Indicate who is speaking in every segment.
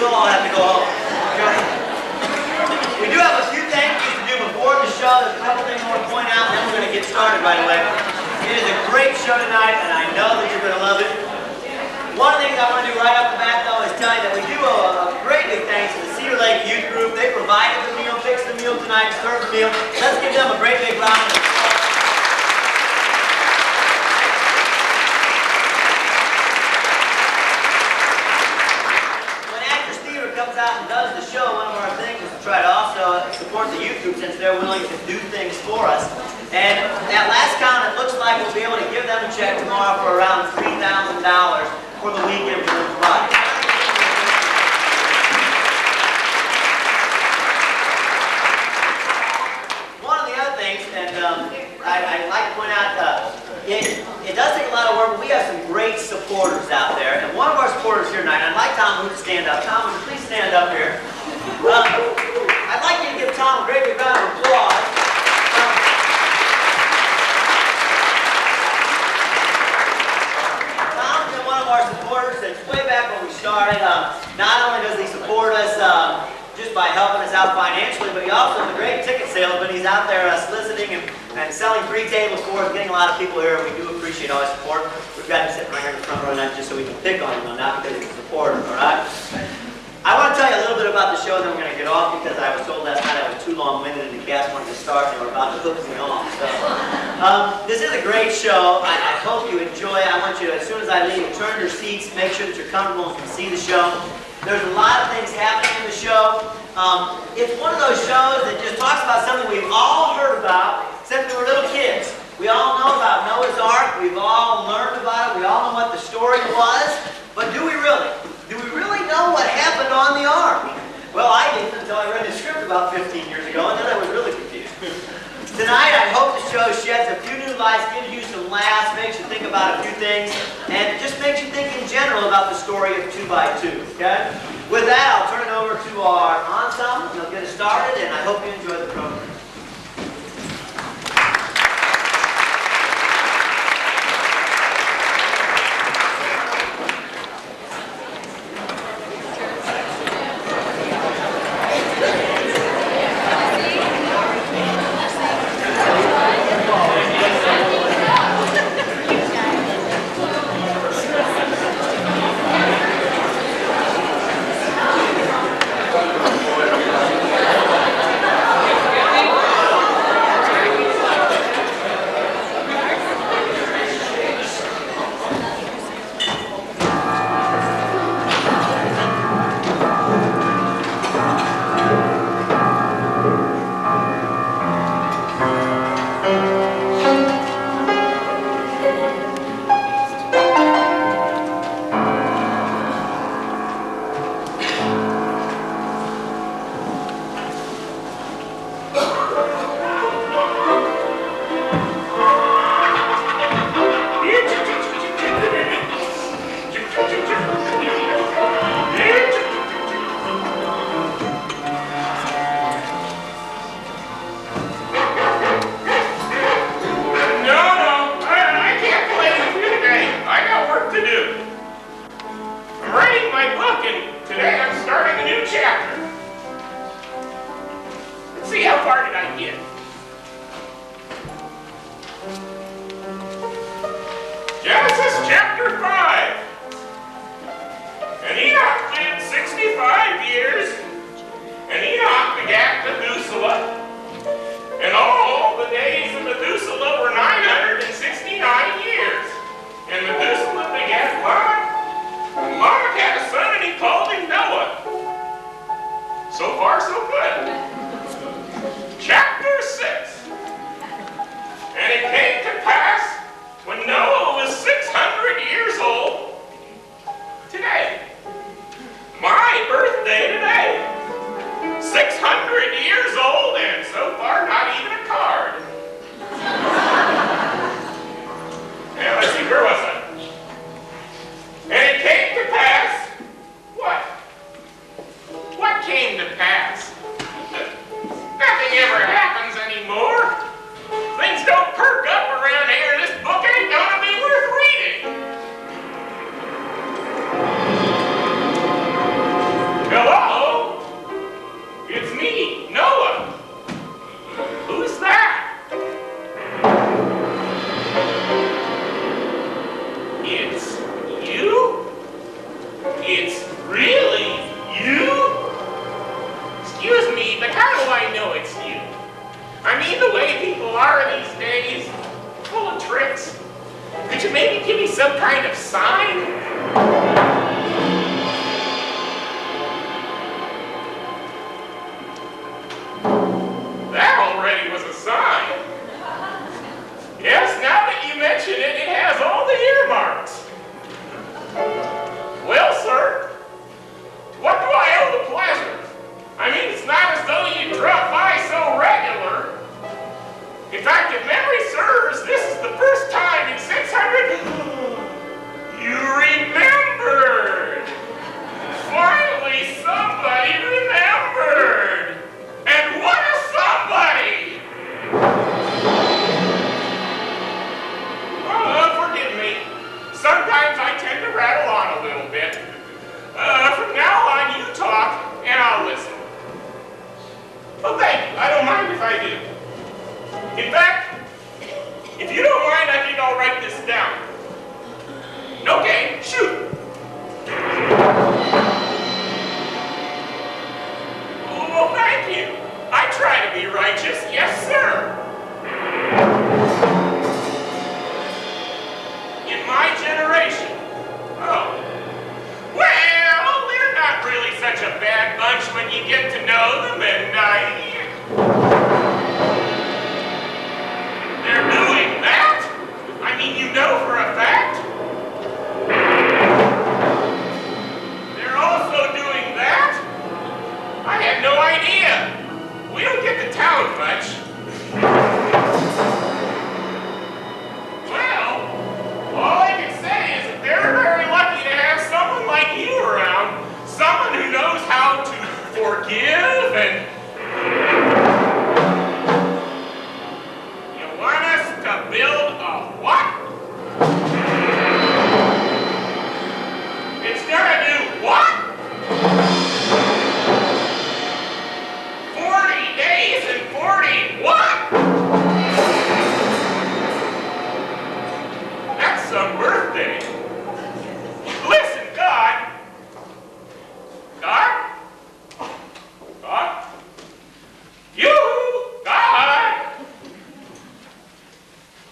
Speaker 1: we'll all have to go home. We do have a few things to do before the show. There's a couple things I want to point out, and then we're going to get started right away. It is a great show tonight, and I know that you're going to love it. One of the things I want to do right off the bat, though, is tell you that we do a great big thanks to the Cedar Lake Youth Group. They provided the meal, fixed the meal tonight, served the meal. Let's give them a great big round of applause. Comes out and does the show, one of our things is to try to also support the youth group since they're willing to do things for us. And at last count, it looks like we'll be able to give them a check tomorrow for around $3,000 for the weekend for them Friday. One of the other things, and I'd like to point out, it does take a lot of work, but we have some great supporters out there. And one of our supporters here tonight, I'd like Tom to stand up. Tom, would you please stand up here? I'd like you to give Tom a great big round of applause. Tom's been one of our supporters since way back when we started. Not only does he support us just by helping us out financially, but he also is a great ticket salesman. He's out there soliciting and selling free tables for us, getting a lot of people here. We do appreciate all his support. We've got him sitting right here in the front row, not just so we can pick on him, not because he's a supporter, all right? I want to tell you a little bit about the show, then we're going to get off because I was told last night I was too long-winded and the cast wanted to start and they were about to hook me off. So, this is a great show. I hope you enjoy it. I want you to, as soon as I leave, turn your seats, make sure that you're comfortable and can see the show. There's a lot of things happening in the show. It's one of those shows that just talks about something we've all heard about since we were little kids. We all know about Noah's Ark. We've all learned about it. We all know what the story was. But do we really? Do we really know what happened on the Ark? Well, I didn't until I read the script about 15 years ago, and then I was really confused. Tonight, I hope the show sheds a few new lights, gives you some laughs, makes you think about a few things, and it just makes you think in general about the story of 2x2, okay? With that, I'll turn it over to our ensemble, and they'll get us started, and I hope you enjoy the program.
Speaker 2: And it came to pass when Noah was 600 years if memory serves, this is the first time in 600... You remembered! Finally, somebody remembered! And what a somebody! Forgive me. Sometimes I tend to rattle on a little bit. From now on, you talk, and I'll listen. Well, thank you. I don't mind if I do. In fact, if you don't mind, I think I'll write this down. Okay, shoot. Oh, well, thank you. I try to be righteous. Yes, sir. In my generation. Oh. Well, they're not really such a bad bunch when you get to know them, and they're doing that? I mean, you know for a fact? They're also doing that? I had no idea. We don't get to town much. Well, all I can say is that they're very lucky to have someone like you around. Someone who knows how to forgive and... You want us to build a what? It's gonna do what? 40 days and 40 what? That's some birthday. Listen, God. God? God? You, God.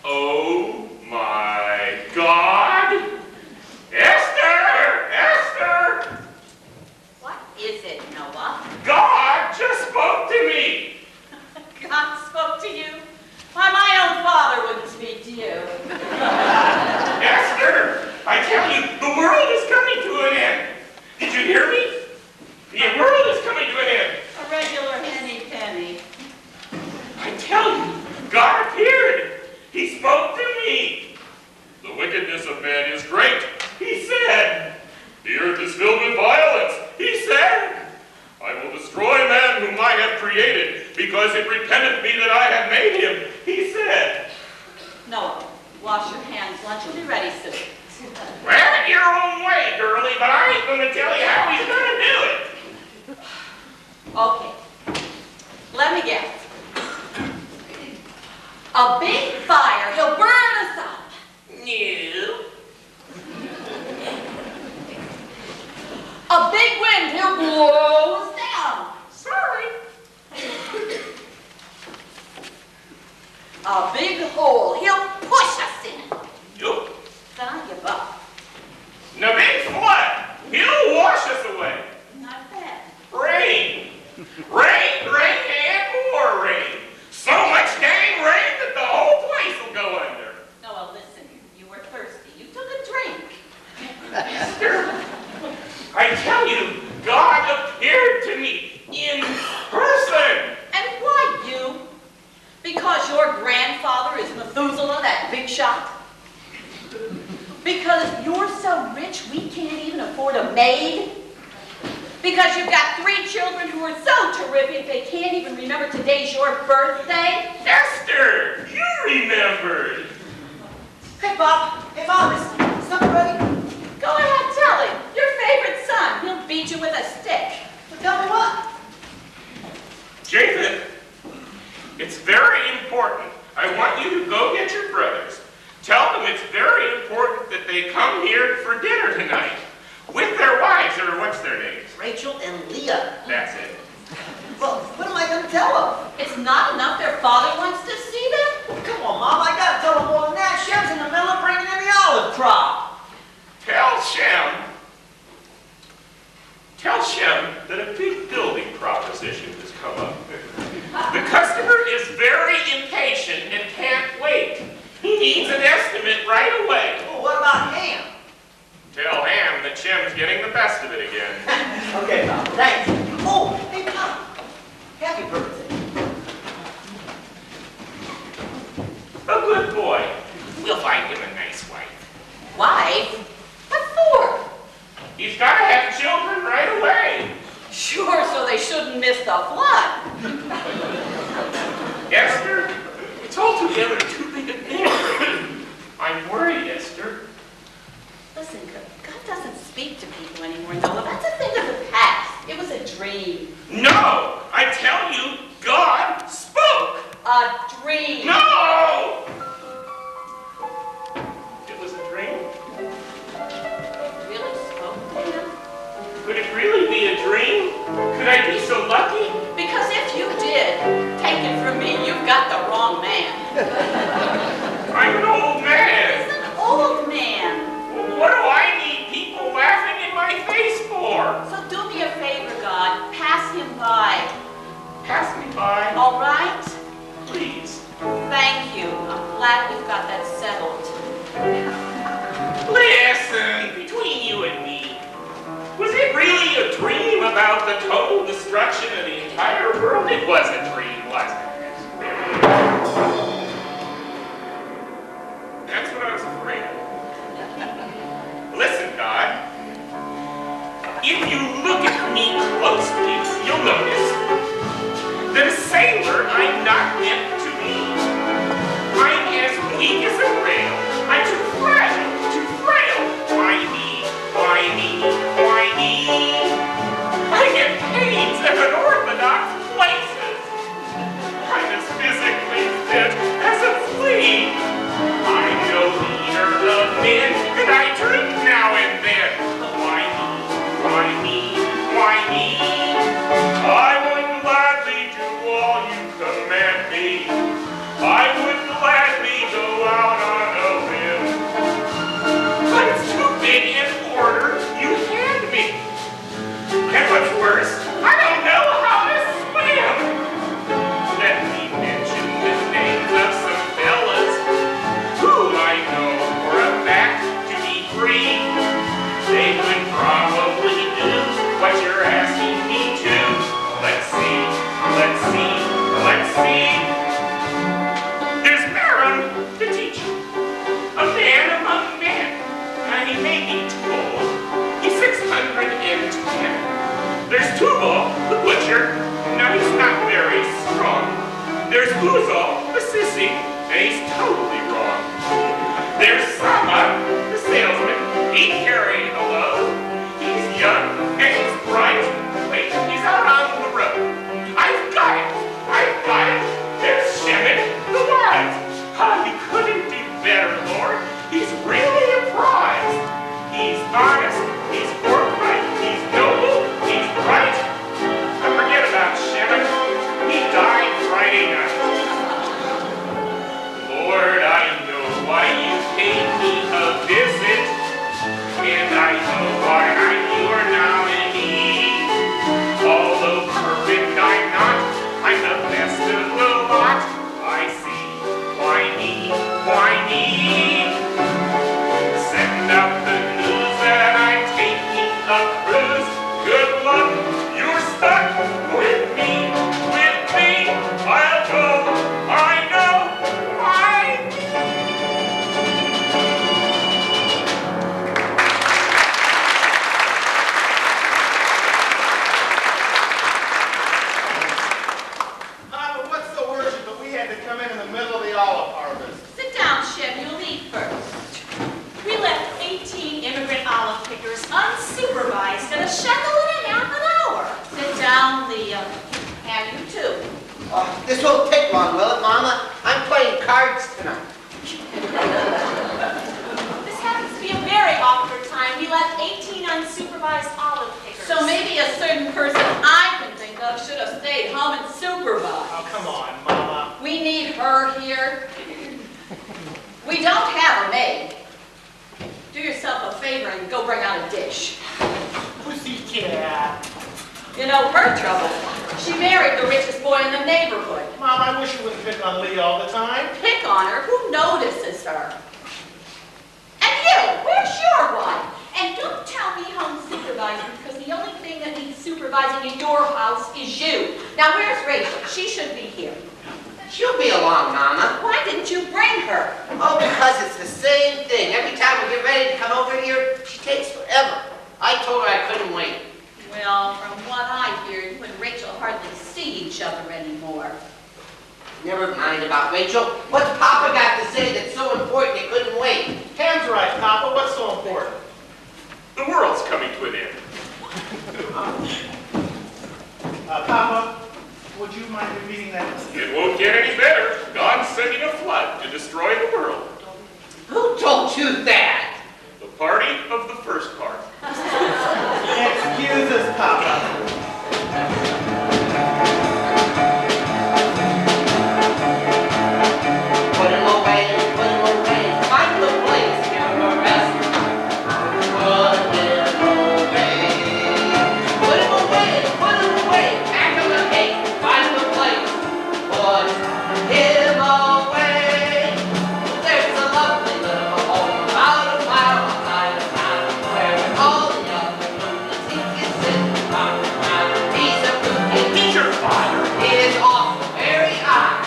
Speaker 2: Oh my God. Esther! Esther!
Speaker 3: What is it, Noah?
Speaker 2: God just spoke to me.
Speaker 3: God spoke to you? Why, my own father wouldn't speak to you.
Speaker 2: Esther, I tell you, the world is coming to an end. Did you hear me? The world is coming to an end.
Speaker 3: A regular henny penny.
Speaker 2: I tell you, God appeared. He spoke to me. The wickedness of man is great, he said. The earth is filled with violence, he said. I will destroy man whom I have created, because it repenteth me that I have made him, he said.
Speaker 3: Noah, wash your hands. Lunch will be ready soon.
Speaker 2: Well, your own way, girlie, but I ain't going to tell you how he's going to do it.
Speaker 3: Okay. Let me guess. A big fire. He'll burn us up.
Speaker 2: No.
Speaker 3: A big wind. He'll blow us down.
Speaker 2: Sorry.
Speaker 3: A big hole. He'll push us in.
Speaker 2: Nope.
Speaker 3: Then I give up.
Speaker 2: And a big flood. He'll wash us away.
Speaker 3: Not bad.
Speaker 2: Rain. Rain, rain, and more rain. So much dang rain that the whole place will go under.
Speaker 3: Noah, listen. You were thirsty. You took a drink.
Speaker 2: Esther, I tell you, God appeared to me in person.
Speaker 3: And why you? Because your grandfather is Methuselah, that big shot? Because you're so rich we can't even afford a maid? Because you've got 3 children who are so terrific they can't even remember today's your birthday?
Speaker 2: Esther, you remembered.
Speaker 1: Hey, Bob. Hey, Mom, is supper ready?
Speaker 3: Go ahead, tell him. Your favorite son. He'll beat you with a stick.
Speaker 1: Well, tell me what?
Speaker 2: Japheth, it's very important. I want you to go get your brothers. Tell them it's very important that they come here for dinner tonight. With their wives, or what's their names?
Speaker 1: Rachel and Leah.
Speaker 2: That's it.
Speaker 1: Well, what am I going to tell them?
Speaker 3: It's not enough their father wants to see them?
Speaker 1: Well, come on, Mom. I got to tell them more than that. Shem's in the middle of bringing in the olive crop.
Speaker 2: Tell Shem that a big building proposition has come up. The customer is very impatient and can't wait. He needs an estimate right away.
Speaker 1: Well, what about Ham?
Speaker 2: Tell Ham that Shem's getting the best of it again.
Speaker 1: Okay, Bob. Thanks. Oh, hey, Bob. Happy birthday.
Speaker 2: boy. We'll find him a nice wife.
Speaker 3: Wife? What for?
Speaker 2: He's got to have children right away.
Speaker 3: Sure, so they shouldn't miss the flood.
Speaker 2: Esther, it's altogether too big a thing for me. I'm worried, Esther.
Speaker 3: Listen, God doesn't speak to people anymore, Noah. That's a thing of the past. It was a dream.
Speaker 2: No! I tell you, God spoke!
Speaker 3: A dream.
Speaker 2: No! It was a dream?
Speaker 3: Really spoke to him?
Speaker 2: Could it really be a dream? Could I be so lucky?
Speaker 3: Because if you did, take it from me, you've got the wrong man.
Speaker 2: I'm an old man.
Speaker 3: He's an old man.
Speaker 2: What do I need people laughing in my face for?
Speaker 3: So do me a favor, God. Pass him by.
Speaker 2: Pass me by,
Speaker 3: All right?
Speaker 2: please.
Speaker 3: Thank you. I'm glad we've got that settled.
Speaker 2: Listen, between you and me, was it really a dream about the total destruction of the entire world? It was a dream, wasn't it? That's what I was afraid of. Listen, God, if you look at me closely, you'll notice that a sailor I'm not meant to be. I'm as weak as a rail. I'm too fragile, too frail. Why me? Why me? Why me? I get pains at unorthodox places. I'm as physically fit as a flea. I'm no leader of men, and I drink now and then. Why me? Why me? Why me? I would gladly do all you command me. I would gladly go out on a limb. But it's too big an order you hand me. And what's worse, I don't know how to swim. Let me mention the names of some fellas who I know for a fact to be free. They would probably do what you're asking me to. Let's see, let's see, let's see. There's Baron, the teacher, a man among men, and he may be too old. He's 610. There's Tubal, the butcher. Now he's not very strong. There's Uzal, the sissy, and he's totally wrong. There's Sama, the salesman. He carried a load. He's young and he's bright. Wait, he's out on the road. I've got it. I've got it. There's Shemin, the wise. Ah, you couldn't do better, Lord. He's really a prize. He's honest. He's forthright. He's noble. He's bright. And forget about Shemin. He died Friday night. Lord, I know why you paid me a visit, and I know why I'm your nominee. Although perfect I'm not, I'm the best of the lot. I see. Why me? Why me? Send out the news that I'm taking a cruise. Good luck, you're stuck with me, with me. I'll go, I know, why me?
Speaker 4: But what's the worst that we had to come in the middle of the olive harvest?
Speaker 3: Sit down, Shem. You'll eat first. We left 18 immigrant olive pickers unsupervised at a shekel and a half an hour. Sit down, Liam. And you too.
Speaker 5: This won't take long, will it, Mama? I'm playing cards tonight.
Speaker 3: This happens to be a very awkward time. We left 18 unsupervised olive pickers. So maybe a certain person I can think of should have stayed home and supervised.
Speaker 4: Oh, come on, Mama.
Speaker 3: We need her here. We don't have a maid. Do yourself a favor and go bring out a dish.
Speaker 4: Pussycat.
Speaker 3: You know her trouble. She married the richest boy in the neighborhood.
Speaker 4: Mom, I wish you wouldn't pick on Lee all the time.
Speaker 3: Pick on her. Who notices her? And you, where's your wife? And don't tell me home supervisor, because the only thing that needs supervising in your house is you. Now where's Rachel? She should be here.
Speaker 5: She'll be along, Mama.
Speaker 3: Why didn't you bring and her?
Speaker 5: Oh, because it's the same thing. Every time we get ready to come over here, she takes forever. I told her I couldn't wait.
Speaker 3: Well, from what I hear, you and Rachel hardly see each other anymore.
Speaker 5: Never mind about Rachel. What's Papa got to say that's so important it couldn't wait?
Speaker 4: Ham's right, Papa. What's so important?
Speaker 2: The world's coming to an end.
Speaker 4: Papa, would you mind repeating that?
Speaker 2: It won't get any better. God's sending a flood to destroy the world.
Speaker 5: Who told you that?
Speaker 2: The party of the first part.
Speaker 4: Excuse us, Papa.
Speaker 5: Put him away, put him away. Find the place, give him a rest. Put him away. Put him away, put him away. Pack him a cake, find the place. Put him away. There's a lovely little home about a mile outside of town where all the other lunatics sit around. He's a fruit
Speaker 2: Meet your father.
Speaker 5: is awful, very odd.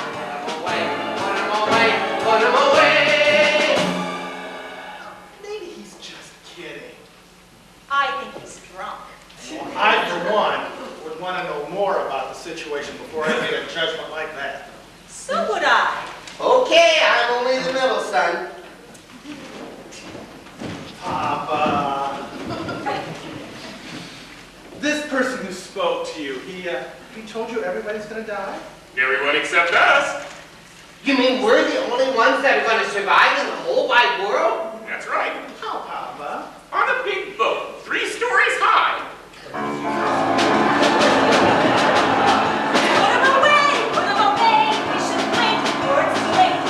Speaker 5: Put him away, put him away.
Speaker 4: Maybe he's just kidding.
Speaker 3: I think he's drunk.
Speaker 4: I, for one, would want to know more about the situation before I make a judgment like that.
Speaker 3: So would I.
Speaker 5: Okay, I'm only the middle son.
Speaker 4: Papa. This person who spoke to you, he told you everybody's going to die?
Speaker 2: Everyone except us.
Speaker 5: You mean we're the only ones that are going to survive in the whole wide world?
Speaker 2: That's right.
Speaker 4: How, Papa?
Speaker 2: On a big boat, 3 stories high.
Speaker 3: Put him away! Put him away! We should wait before it's late.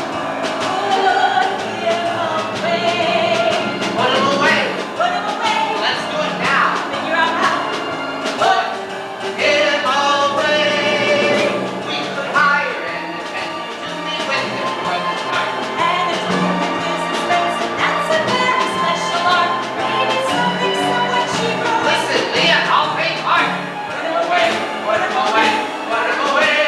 Speaker 3: Put him away!
Speaker 5: Put him away.
Speaker 3: Put him away!
Speaker 5: Let's do it now.
Speaker 3: Figure out how.
Speaker 5: Put him away. We could hire an attendant to be with him for the night.
Speaker 3: And it's business face, and that's a very special art. Maybe something somewhat cheaper.
Speaker 5: Listen, Leah, I'll pay part. Put him away. Put him away. Put him away.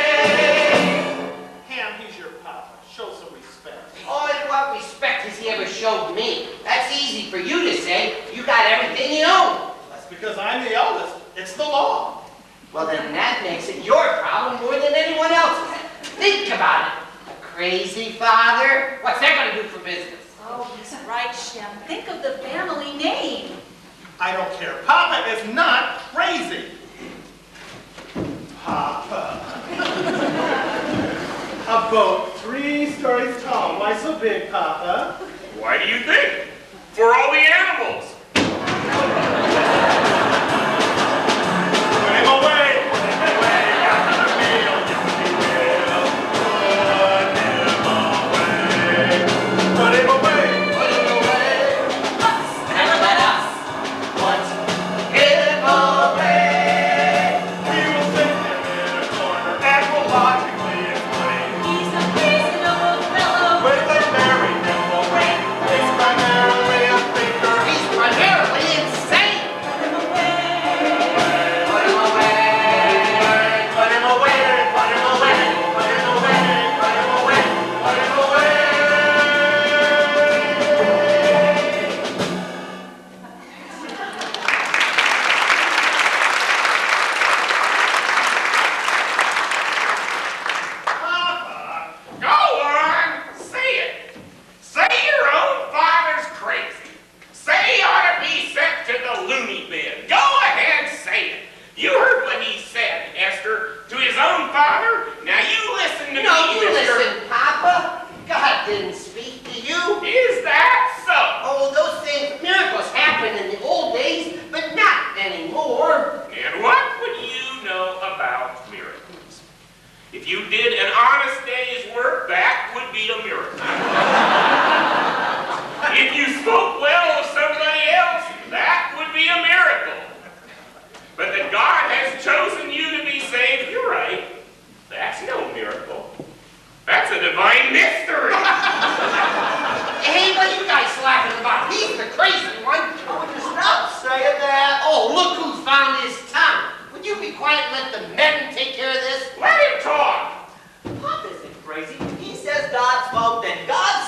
Speaker 4: Ham, he's your papa. Show some respect.
Speaker 5: Oh, and what respect has he ever showed me? That's easy for you to say. You got everything you own.
Speaker 4: That's because I'm the eldest. It's the law.
Speaker 5: Well, then that makes it your problem more than anyone else's. Think about it. A crazy father? What's that going to do for business?
Speaker 3: Oh, he's right, Shem. Think of the family name.
Speaker 4: I don't care. Papa is not crazy. Papa. A boat 3 stories tall. Why so big, Papa?
Speaker 2: Why do you think? For all the animals.
Speaker 4: Put him away. Put him away. Got another meal. Yes, he will. Put him away.
Speaker 5: Put him away.
Speaker 3: Us, never let us.
Speaker 5: Put him away.
Speaker 4: We will sit him in a corner and we'll logically explain.
Speaker 3: He's a reasonable fellow.
Speaker 4: With a very nimble brain. He's primarily a thinker.
Speaker 5: He's primarily insane.
Speaker 3: Put him away.
Speaker 5: Put him away.
Speaker 4: Put him away. Put him away. Put him away. Put him away. Put him away. Papa.
Speaker 2: Go on, say it. Say your own father's crazy. Say he ought to be sent to the loony bin. Go ahead, say it. You heard what he said, Esther, to his own father. Now you listen to
Speaker 5: No,
Speaker 2: me,
Speaker 5: you
Speaker 2: Mr.
Speaker 5: listen, Papa. God didn't speak to you.
Speaker 2: Is that so?
Speaker 5: Oh, those things, miracles happened in the old days, but not anymore.
Speaker 2: And what would you know about miracles? If you did an honest day's work, that would be a miracle. If you spoke well of somebody else, that would be a miracle. But that God has chosen you to be saved, you're right. That's no miracle. That's a divine mystery.
Speaker 5: Hey, what are you guys laughing about? He's the crazy one. Oh, would you stop saying that? Oh, look who's found his tongue. Would you be quiet and let the men take care of this?
Speaker 2: Let him talk.
Speaker 5: Papa,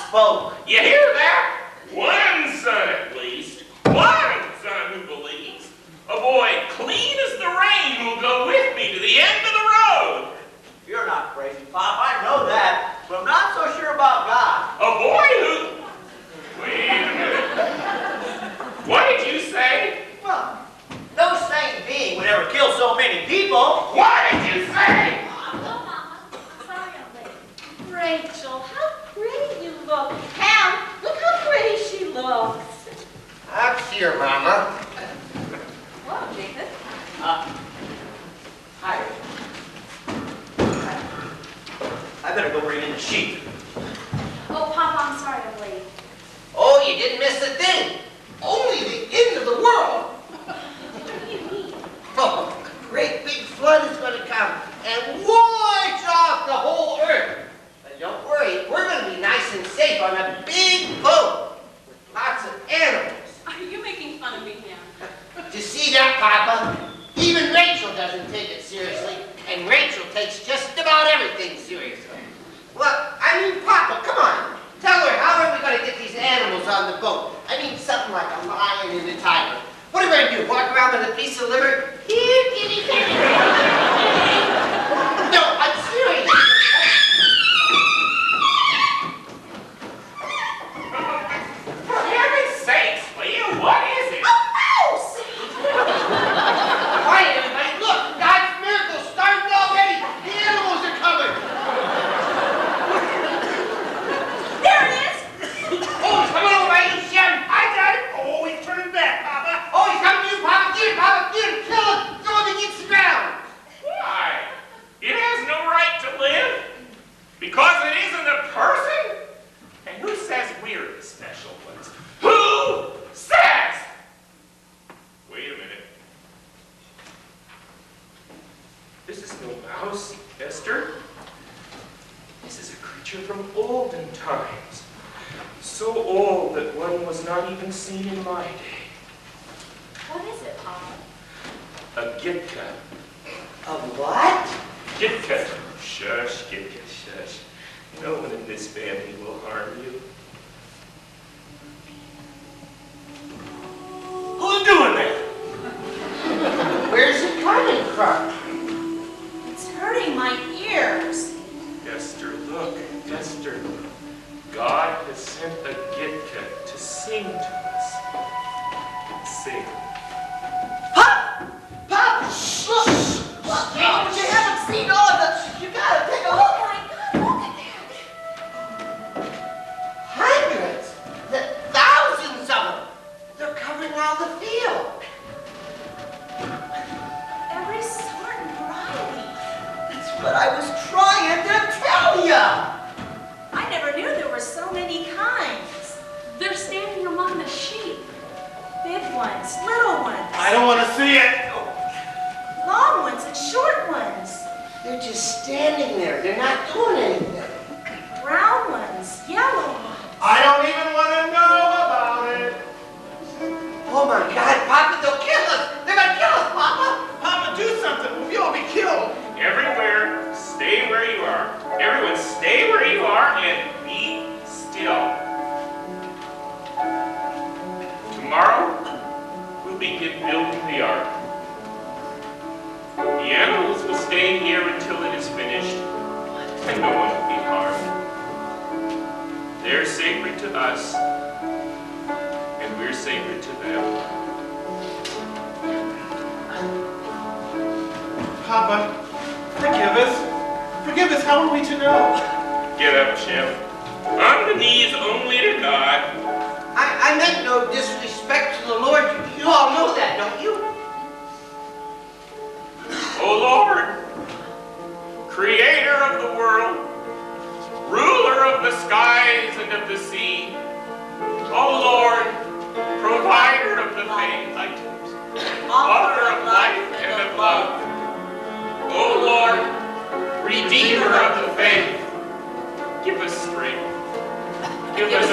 Speaker 1: spoke.
Speaker 2: You hear that? One son at least. One son who believes. A boy clean as the rain will go with me to the end of the road.
Speaker 1: You're not crazy, Pop. I know that. But I'm not so sure about God.
Speaker 2: A boy who... Wait a minute. What did you say?
Speaker 1: Well, no sane being would ever kill so many people.
Speaker 2: What did you say?
Speaker 3: Hello, Mama. Sorry I'm late. Rachel, how pretty you look. Pam, look how pretty she looks.
Speaker 5: I'm here, Mama.
Speaker 3: Whoa, Jacob.
Speaker 1: Hi. I better go bring in the sheep.
Speaker 3: Oh, Papa, I'm sorry I'm late.
Speaker 5: Oh, you didn't miss a thing. Only the end of the world.
Speaker 3: What do you mean?
Speaker 5: Oh, a great big flood is going to come and wash off the whole earth. But don't worry, we're going to be nice and safe on a big boat with lots of animals.
Speaker 3: Are you making fun of me now?
Speaker 5: Do you see that, Papa? Even Rachel doesn't take it seriously, and Rachel takes just about everything seriously. Well, I mean, Papa, come on. Tell her, how are we going to get these animals on the boat? I mean, something like a lion and a tiger. What are we going to do, walk around with a piece of liver? Here, kitty, kitty. No, I'm serious.
Speaker 2: For heaven's sakes, Leah, what is it?
Speaker 5: Quiet, everybody. Look, God's miracle's starting already. The animals are coming.
Speaker 3: There it is!
Speaker 5: Oh, he's coming over right in, Sharon. I got it. Oh, he's turning back, Papa. Oh, he's coming to you, Papa. Get him, Papa. Get him. Kill him. Throw him against the ground.
Speaker 2: Why? It has no right to live? Because it isn't a person? And who says we're the special ones? Who says? Wait a minute. This is no mouse, Esther. This is a creature from olden times. So old that one was not even seen in my day.
Speaker 3: What is it, Papa?
Speaker 2: A gitka.
Speaker 1: Of what?
Speaker 2: Gitka. Shush, Gitka, shush. No one in this family will harm you.
Speaker 1: Who's doing that?
Speaker 5: Where's it coming from?
Speaker 3: It's hurting my ears.
Speaker 2: Esther, look, Esther. God has sent a Gitka to sing to us. Sing.
Speaker 1: Pop! Pop! Shh! Look, you haven't seen all of it. You gotta take a
Speaker 3: Oh
Speaker 1: look.
Speaker 3: my God, look at that.
Speaker 5: Hundreds. Thousands of them. They're covering all the field.
Speaker 3: Every sort and variety.
Speaker 1: That's what I was trying to tell ya.
Speaker 3: I never knew there were so many kinds. They're standing among the sheep. Big ones, little ones,
Speaker 1: I don't want to see it.
Speaker 3: long ones and short ones,
Speaker 5: They're just standing there. They're not doing anything.
Speaker 3: brown ones, yellow ones.
Speaker 1: I don't even want to know about it.
Speaker 5: Oh my God, Papa, they'll kill us. They're going to kill us, Papa.
Speaker 1: Papa, do something. We'll all be killed.
Speaker 2: Everywhere, stay where you are. Everyone, stay where you are and be still. Tomorrow, we'll begin building the ark. The animals will stay here until it is finished, and no one will be harmed. They're sacred to us, and we're sacred to them.
Speaker 6: Papa, forgive us. Forgive us. How are we to know?
Speaker 2: Get up, Chip. On the knees only to God.
Speaker 5: I meant no disrespect to the Lord. You all know that, don't you?
Speaker 2: O Lord, creator of the world, ruler of the skies and of the sea, O Lord, provider of the faith, author of life and of love, O Lord, redeemer of the faith, give us strength, give us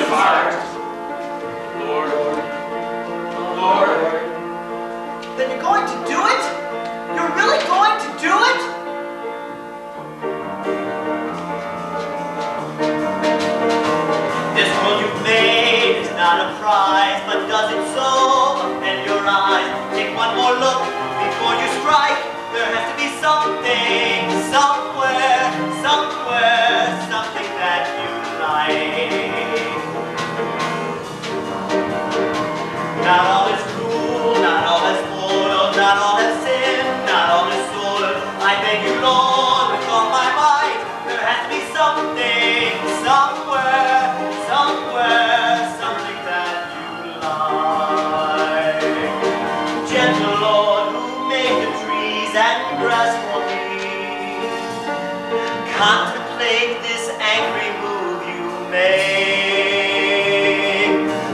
Speaker 1: This world you've made is not a prize, but does it so offend your eyes? Take one more look before you strike. There has to be something, somewhere, something that you like. Not all is cruel, not all is spoiled, not all is sin, not all is soiled. I beg you, Lord, with all my might, there has to be something, somewhere, something that you like. Gentle Lord, who made the trees and grass for me, contemplate this angry move you make.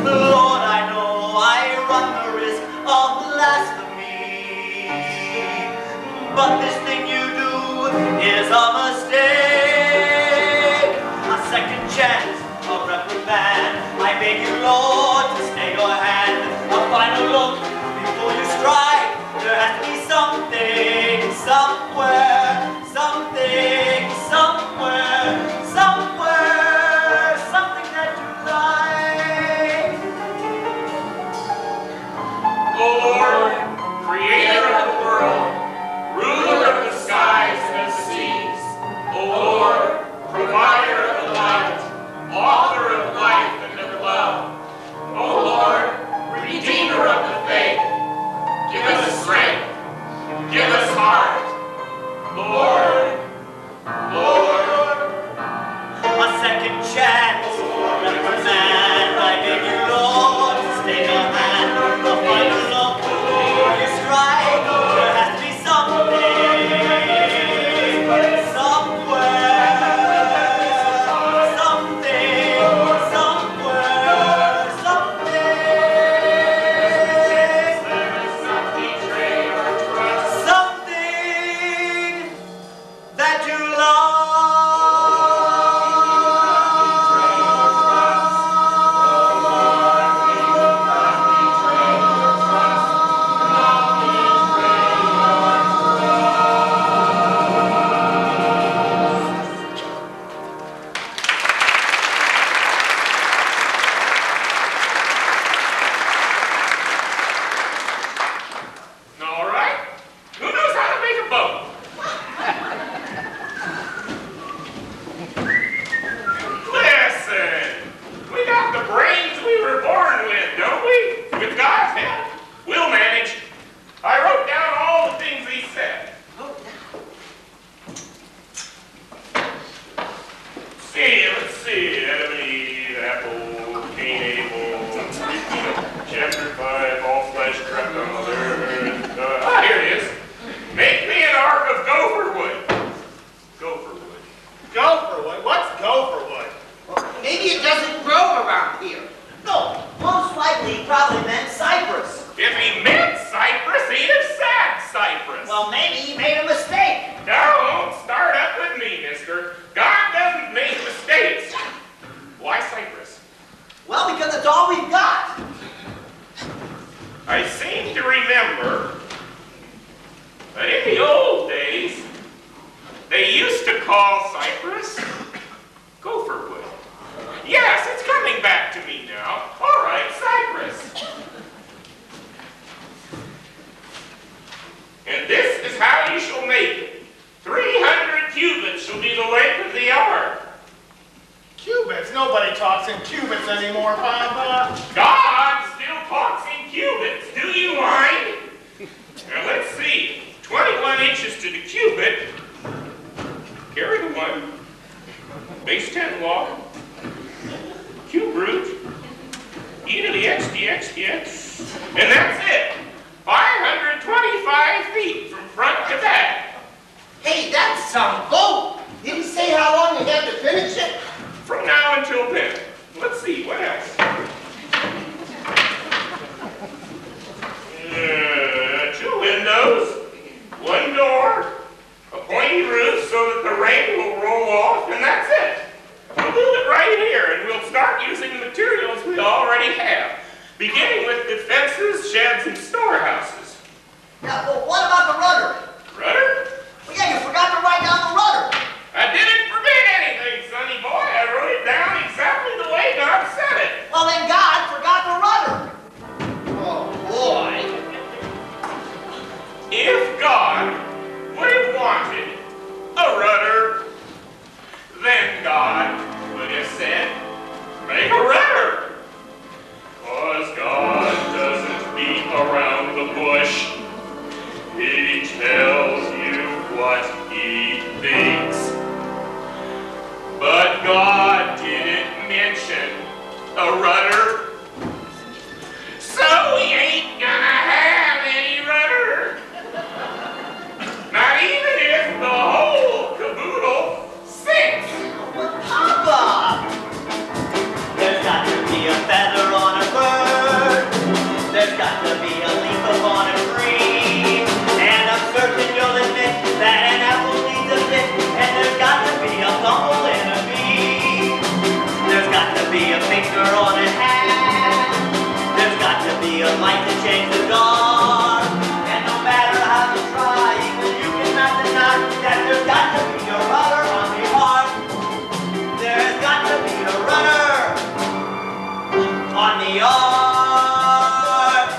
Speaker 1: Lord, I know I run the risk of blasphemy, but this thing you do is a mistake. A second chance, a reprimand. I beg you, Lord, to stay your hand. A final look before you strike. There has to be something, somewhere, something, somewhere, something that you like.
Speaker 2: O Lord, creator of the world, ruler of the skies and the seas, O Lord, provider of the light, author of life and of love, O Lord, redeemer of the faith, give us strength, give us heart, Lord, Lord.
Speaker 1: A second chance, reprimand. I beg you, Lord, to stay your hand. A final look before you strike. There has to be something, somewhere, something, something that you
Speaker 2: All right, who knows how to make a boat? Listen, we got the brains we were born with, don't we? With God's help, we'll manage. I wrote down all the things he said. Let's see, Adam and Eve, apple, Cain, Abel, chapter 5, all flesh crept on the earth. Here it is. Make me an ark of gopher wood. Gopher wood.
Speaker 6: Gopher wood? What's gopher wood?
Speaker 5: Maybe it doesn't grow around here.
Speaker 1: No, most likely he probably meant cypress.
Speaker 2: If he meant cypress, he'd have said cypress.
Speaker 1: Well, maybe he made a mistake.
Speaker 2: Don't start up with me, mister. God doesn't make mistakes. Why cypress?
Speaker 1: Well, because it's all we've got.
Speaker 2: I seem to remember that in the old days, they used to call cypress gopher wood. Yes, it's coming back to me now. All right, cypress. And this is how you shall make it. 300 cubits shall be the length of the ark.
Speaker 6: Cubits? Nobody talks in cubits anymore, Papa.
Speaker 2: God still talks in cubits. Do you mind? Now let's see. 21 inches to the cubit. Carry the one. Base 10 log. Cube root. E to the x dx dx. And that's it. 525 feet from front to back.
Speaker 5: Hey, that's some boat. Did he say how long he had to finish it?
Speaker 2: From now until then. Let's see, what else? 2 windows, 1 door, a pointy roof so that the rain will roll off, and that's it. We'll build it right here, and we'll start using the materials we already have, beginning with the fences, sheds, and storehouses.
Speaker 1: Yeah, well, what about the rudder?
Speaker 2: Rudder?
Speaker 1: Well, yeah, you forgot to write down the rudder.
Speaker 2: I didn't forget anything, sonny boy. I wrote it down exactly the way God rudder. So we ain't gonna have any rudder. Not even if the whole caboodle sinks.
Speaker 1: Papa! There's got to be a feather on a bird. There's got to be a leaf upon a tree. And I'm certain you'll admit that an apple needs a bit. And there's got to be a bumble in a bee. There's got to be a finger on a hat. There's got to be a light to change the dark. And no matter how you try, even you cannot deny that there's got to be a rudder on the ark. There's got to be a rudder on the ark.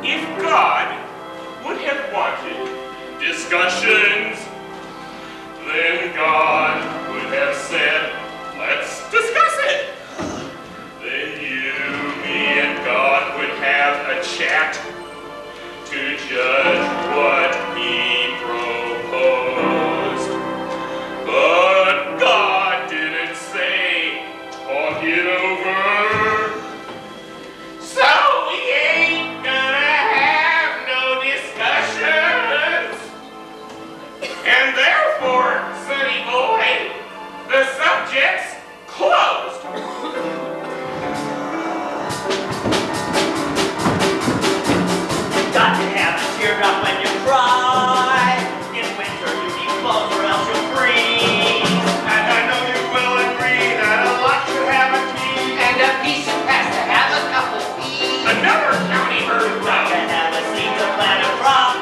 Speaker 2: If God would have wanted discussions, then God would have said, let's discuss it. Then you, me, and God would have a chat to judge what he proposed. But God didn't say, talk it over. So we ain't gonna have no discussions. And therefore, sonny boy, the subject's closed.
Speaker 1: Got to have a teardrop when you cry. In winter you need clothes or else you'll freeze.
Speaker 4: And I know you will agree that a lot should have a key.
Speaker 5: And a piece of has to have a couple feet.
Speaker 2: Another county bird
Speaker 1: Got to have a seed to plant a crop.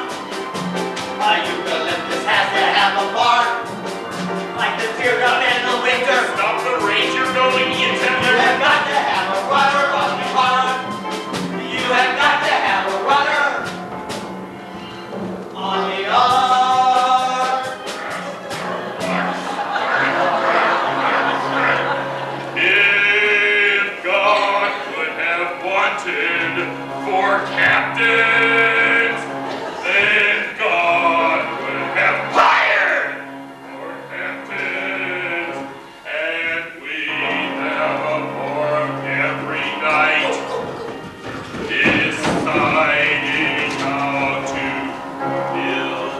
Speaker 1: A eucalyptus has to have a bark. Like the teardrop in the winter.
Speaker 2: Stop the rage you're going into.
Speaker 1: You have got to have a rudder on the ark. You have got to have a rudder on the ark.
Speaker 2: If God would have wanted for captains, then God would have hired for captains, and we'd have a forum every night, deciding how to build.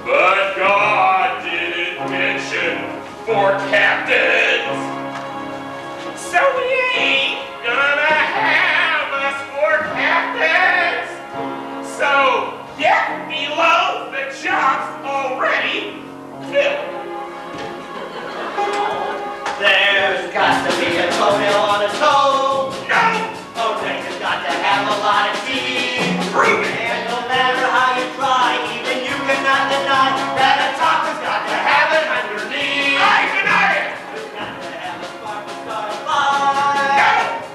Speaker 2: But God didn't mention for captains, so we ain't gonna have us for captains. So get below the job's already filled.
Speaker 1: There's got to be a toenail on a toe.
Speaker 2: No,
Speaker 1: Oh, has got to have a lot of teeth.
Speaker 2: prove it.
Speaker 1: And no matter how you try, even you cannot deny that a top has got to have it underneath.
Speaker 2: I deny it.
Speaker 1: There's got to have a spark to start a fire.
Speaker 2: No,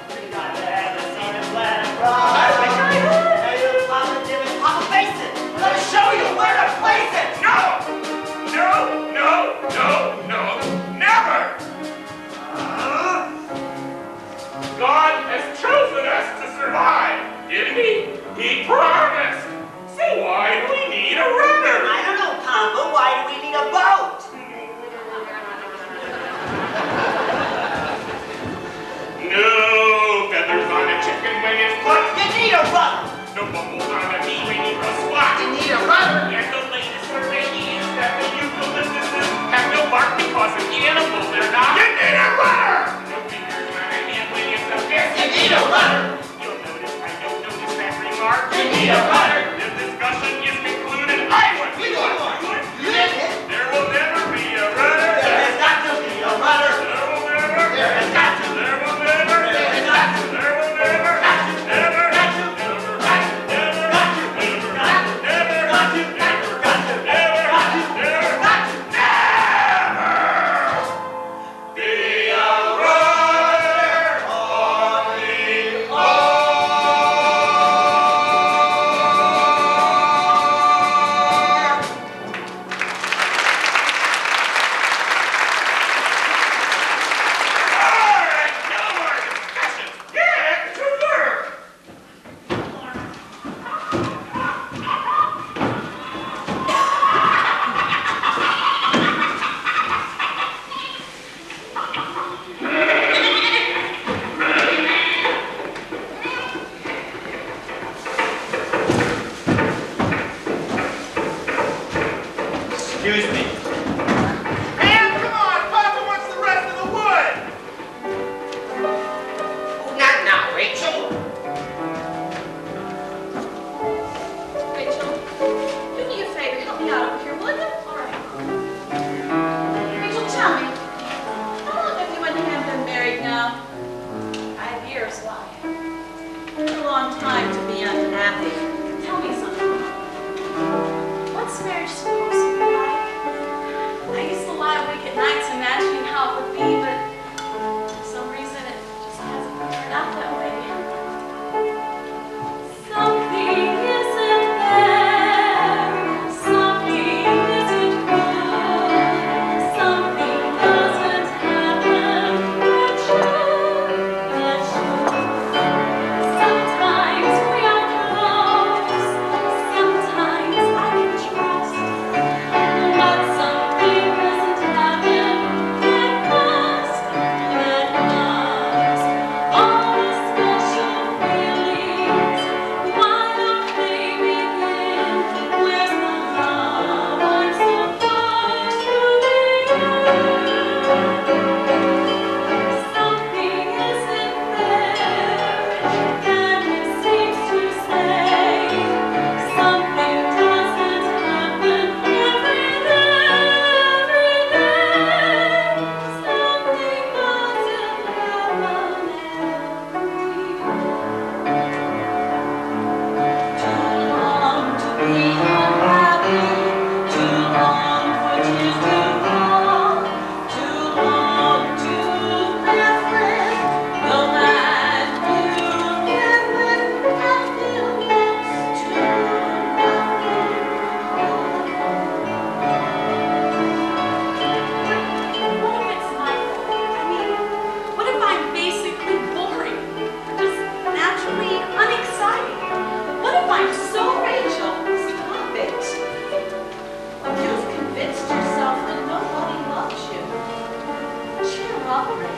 Speaker 1: There's got to have a seed to plant a crop. Now you're positive and Papa face it. Let me show you where to place it.
Speaker 2: no, no, no,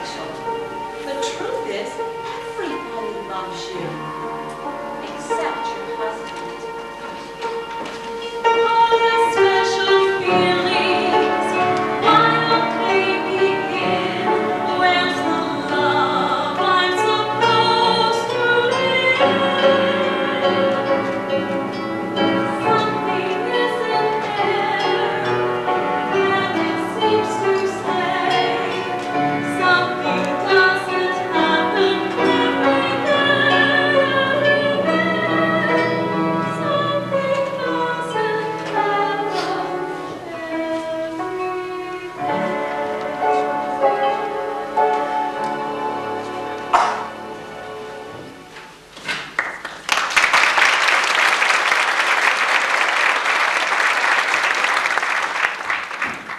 Speaker 3: Rachel. The truth is, everybody loves you, except your husband. All the special feelings wildly begin. Where's the love I'm supposed to live? Something isn't there, and it seems to say something doesn't happen everywhere. Something doesn't happen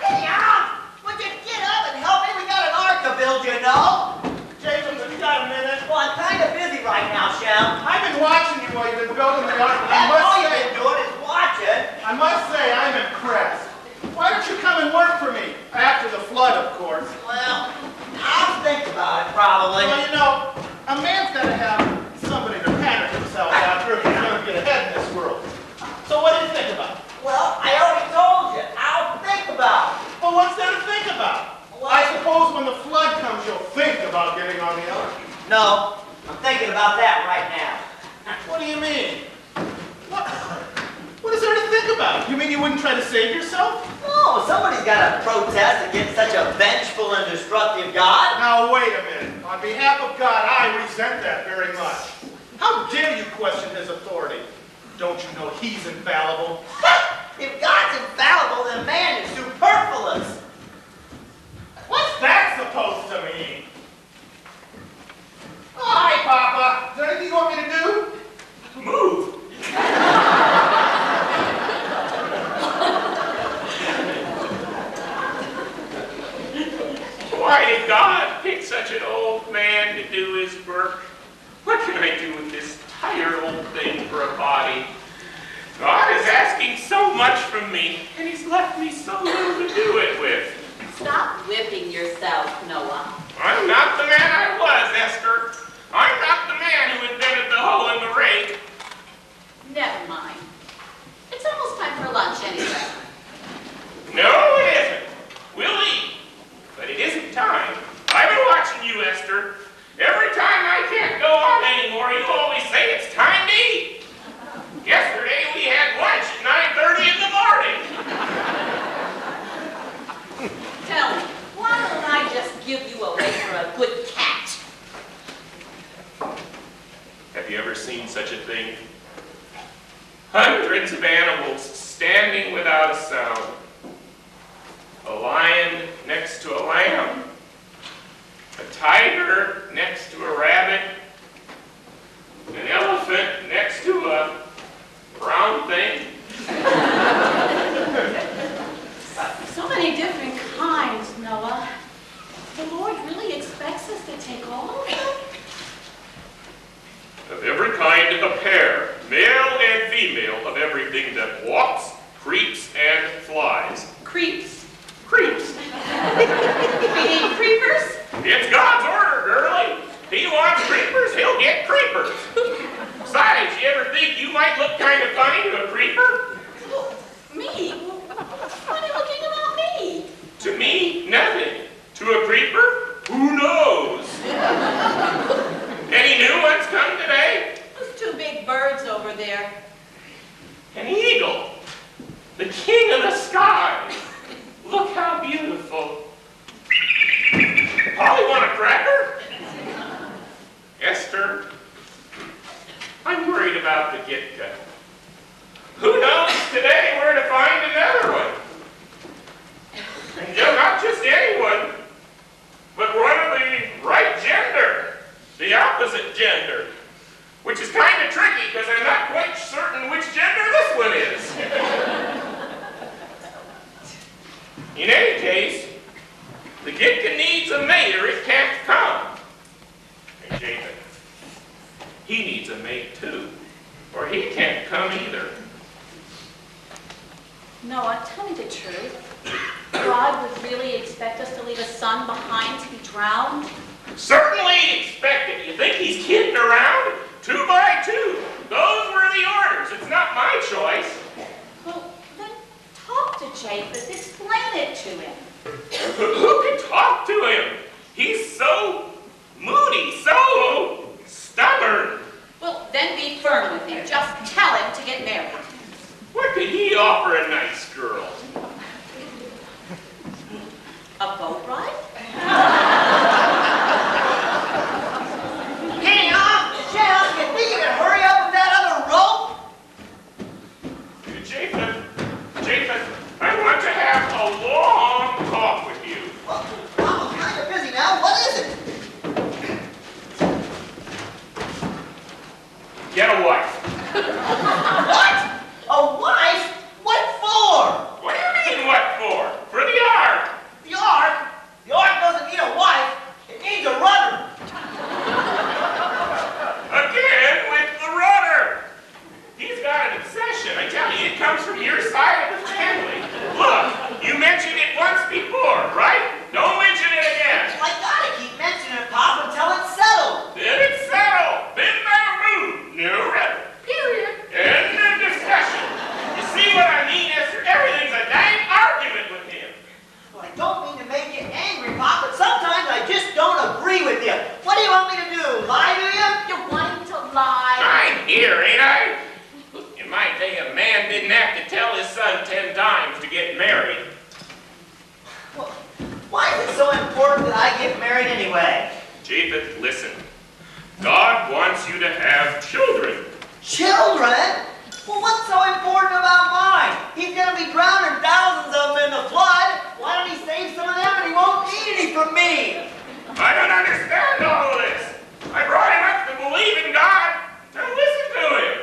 Speaker 1: Hey, would you get up and help me? We got an ark to build, you know.
Speaker 6: Jacob, have you got a minute?
Speaker 1: Well, I'm kind of busy right now, Shem.
Speaker 6: I've been watching you while you've been building the ark, and
Speaker 1: That's all you've been doing is watching.
Speaker 6: I must say I'm impressed. Why don't you come and work for me? After the flood, of course.
Speaker 1: Well, I'll think about it, probably.
Speaker 6: Well, you know, a man's got to have somebody to panic himself after if he's going to get ahead in this world. So what do you think about?
Speaker 1: Well, I already told you. I'll think about it.
Speaker 6: Well, what's there to think about? I suppose when the flood comes, you'll think about getting on the ark.
Speaker 1: No, I'm thinking about that right now.
Speaker 6: What do you mean? What is there to think about? You mean you wouldn't try to save yourself?
Speaker 1: No, somebody's got to protest against such a vengeful and destructive God.
Speaker 6: Now, wait a minute. On behalf of God, I resent that very much. How dare you question his authority? Don't you know he's infallible?
Speaker 1: If God's infallible, then man is superfluous.
Speaker 6: What's that supposed to mean? Oh, hi, Papa. Is there anything you want me to do?
Speaker 2: Move. Why did God pick such an old man to do his work? What can I do with this tired old thing for a body? God is asking so much from me, and he's left me so little to do it with.
Speaker 3: Stop whipping yourself, Noah.
Speaker 2: I'm not the man I was, Esther. I'm not the man who invented the hoe and the rake.
Speaker 3: Never mind. It's almost time for lunch anyway.
Speaker 2: No, it isn't. We'll eat. But it isn't time. I've been watching you, Esther. Every time I can't go on anymore, you always say it's time to eat. Yesterday we had lunch at 9:30 in the morning.
Speaker 3: Tell me, why don't I just give you away for a good cat?
Speaker 2: Have you ever seen such a thing? Hundreds of animals standing without a sound. A lion next to a lamb. A tiger next to a rabbit. An elephant next to a brown thing.
Speaker 3: So many different kinds, Noah. The Lord really expects us to take all of them?
Speaker 2: Of every kind, a pair, male and female, of everything that walks, creeps, and flies.
Speaker 3: Creeps.
Speaker 2: Creeps.
Speaker 3: We need creepers?
Speaker 2: It's God's order, girlie. He wants creepers, he'll get creepers. Besides, you ever think you might look kind of funny to a creeper?
Speaker 3: Me? What's funny looking about me?
Speaker 2: To me, nothing. To a creeper, who knows? Any new ones come today?
Speaker 3: Those two big birds over there.
Speaker 2: An eagle. The king of the sky. Look how beautiful. Polly want a cracker? Esther, I'm worried about the Gitka. Who knows today where to find another one? And not just anyone, but one of the right gender, the opposite gender, which is kind of tricky because I'm not quite certain which gender this one is. In any case, the Gitka needs a mate or it can't come. And Jacob, he needs a mate too, or he can't come either.
Speaker 3: Noah, tell me the truth. You're God would really expect us to leave a son behind to be drowned?
Speaker 2: Certainly expected. You think he's kidding around? 2 by 2. Those were the orders. It's not my choice.
Speaker 3: Well, then talk to Japheth. Explain it to him.
Speaker 2: Who can talk to him? He's so moody, so stubborn.
Speaker 3: Well, then be firm with him. Just tell him to get married.
Speaker 2: What could he offer a nice girl?
Speaker 3: A boat ride?
Speaker 1: Hey, Shell, you think you can hurry up with that other rope?
Speaker 2: Japheth, I want to have a long talk with you.
Speaker 1: Well, I'm kind of busy now. What is it?
Speaker 2: Get a wife.
Speaker 1: What? A wife? What for?
Speaker 2: What do you mean, what for? For the ark.
Speaker 1: The ark? The ark doesn't need a wife. It needs a rudder.
Speaker 2: Again with the rudder. He's got an obsession. I tell you, it comes from your side of the family. Look, you mentioned it once before, right? Don't mention it again.
Speaker 1: I gotta keep mentioning it, Pop, until it's settled.
Speaker 2: Then it's settled. Then no move. No rudder. Period. End of discussion. You see what I mean, Esther? Everything's a dang argument with him.
Speaker 1: Well, I don't mean to make you angry, Pop, but sometimes I just don't agree with you. What do you want me to do? Lie to you?
Speaker 3: You want him to lie?
Speaker 2: I'm here, ain't I? In my day, a man didn't have to tell his son 10 times to get married.
Speaker 1: Well, why is it so important that I get married anyway?
Speaker 2: Japheth, listen. God wants you to have children.
Speaker 1: Children? Well, what's so important about mine? He's gonna be drowning thousands of them in the flood. Why don't he save some of them and he won't need any from me?
Speaker 2: I don't understand all of this. I brought him up to believe in God. Now listen to him.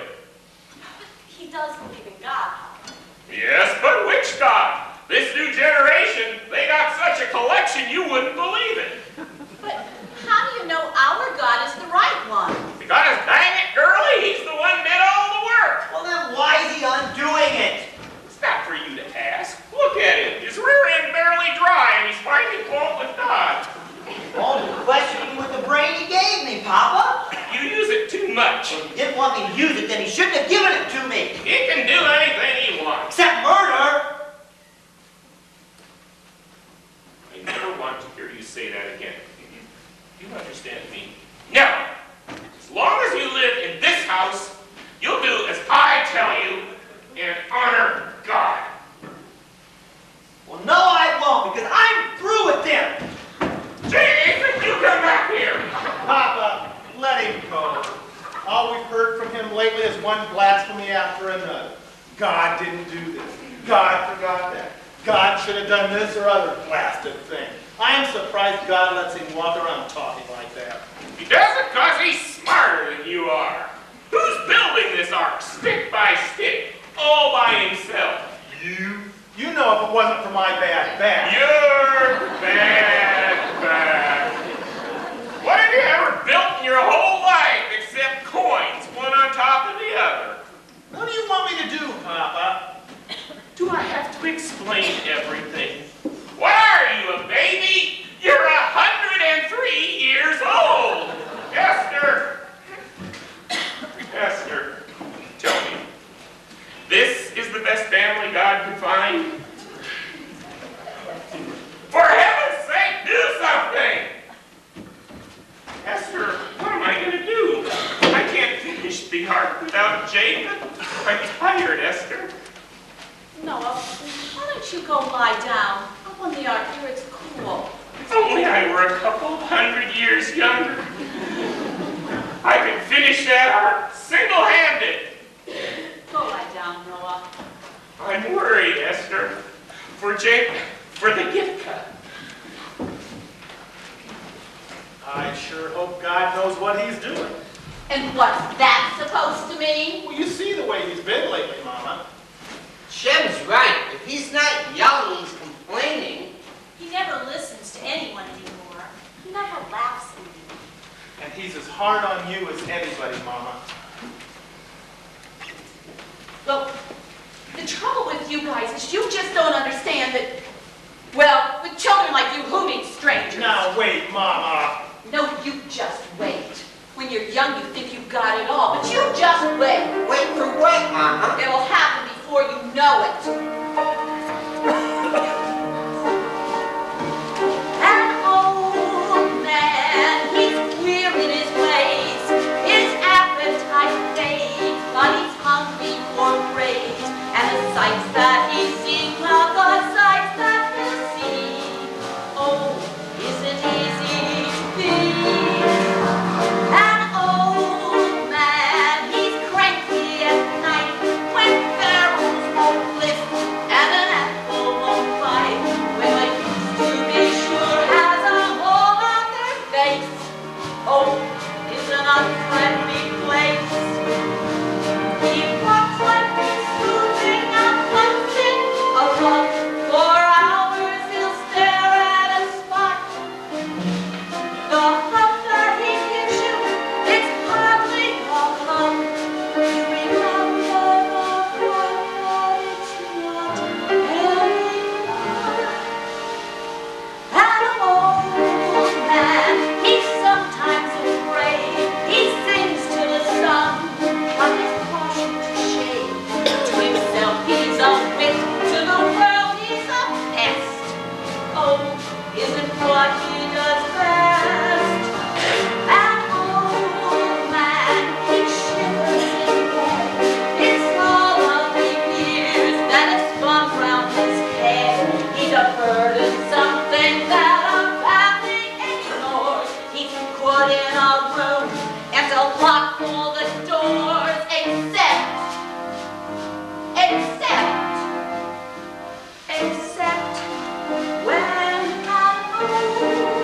Speaker 3: He does believe in God.
Speaker 2: Yes, but which God? This new generation, they got such a collection you wouldn't believe it.
Speaker 3: But how do you know our God is the right one?
Speaker 2: Because dang it, girlie, he's the one did all the work.
Speaker 1: Well, then why is he undoing it?
Speaker 2: It's not for you to ask. Look at him. His rear end barely dry, and he's finding fault with God.
Speaker 1: Only questioning with the brain he gave me, Papa.
Speaker 2: You use it too much.
Speaker 1: If he didn't want me to use it, then he shouldn't have given it to me.
Speaker 2: He can do anything he wants.
Speaker 1: Except murder.
Speaker 2: I never want to hear you say that again. You understand me? Now, as long as you live in this house, you'll do as I tell you and honor God.
Speaker 1: Well, no, I won't, because I'm through with them.
Speaker 2: Japheth, you come back here.
Speaker 6: Papa, let him go. All we've heard from him lately is one blasphemy after another. God didn't do this. God forgot that. God should have done this or other blasted thing. I am surprised God lets him walk around talking like that.
Speaker 2: He does it because he's smarter than you are. Who's building this ark stick by stick, all by himself?
Speaker 6: You? You know if it wasn't for my bad back.
Speaker 2: Your bad back. What have you ever built in your whole life except coins, one on top of the other?
Speaker 6: What do you want me to do, Papa?
Speaker 2: Do I have to explain everything? What are you, a baby? You're 103 years old. Esther. Esther, tell me, this is the best family God could find? For heaven's sake, do something! Esther, what am I going to do? I can't finish the ark without Japheth. I'm tired, Esther.
Speaker 3: Noah, why don't you go lie down up on the ark where it's cool?
Speaker 2: If only I were a couple 100 years younger. I could finish that ark single-handed.
Speaker 3: Go lie down, Noah.
Speaker 2: I'm worried, Esther, for Japheth, for the gift cut.
Speaker 6: I sure hope God knows what he's doing.
Speaker 3: And what's that supposed to mean?
Speaker 6: Well, you see the way he's been lately, Mama.
Speaker 5: Shem's right. If he's not yelling, he's complaining.
Speaker 3: He never listens to anyone anymore. He never laughs at me.
Speaker 6: And he's as hard on you as anybody, Mama.
Speaker 3: Well, the trouble with you guys is you just don't understand that Well, with children like you, who needs strangers?
Speaker 6: Now wait, Mama.
Speaker 3: No, you just wait. When you're young, you think you've got it all, but you just wait.
Speaker 5: Wait for what, Mama?
Speaker 3: It'll happen before you know it. An old man, he's queer in his ways. His appetite fades, but he's hungry for praise. And the sights that he's seen are the sights that he'll see. Oh, isn't easy to be. An old man, he's cranky at night when barrels won't lift and an apple won't bite. When they used to be sure has a hole on their face. Oh, it's an unfriendly place. He walks like he's moving and punching a rug. For hours he'll stare at a spot. The huff that he gives you, it's hardly a hum. You remember the one that it's not anymore. An old man, he's sometimes afraid. He sings to the sun, but he's caution to shade. To himself he's a wit, to the world he's a pest. Oh, isn't what he does best. An old man, he shivers in bed. It's all of the years that have spun round his head. He's a burden, something that a family ignores. He's put in a room and to lock all the doors except when an old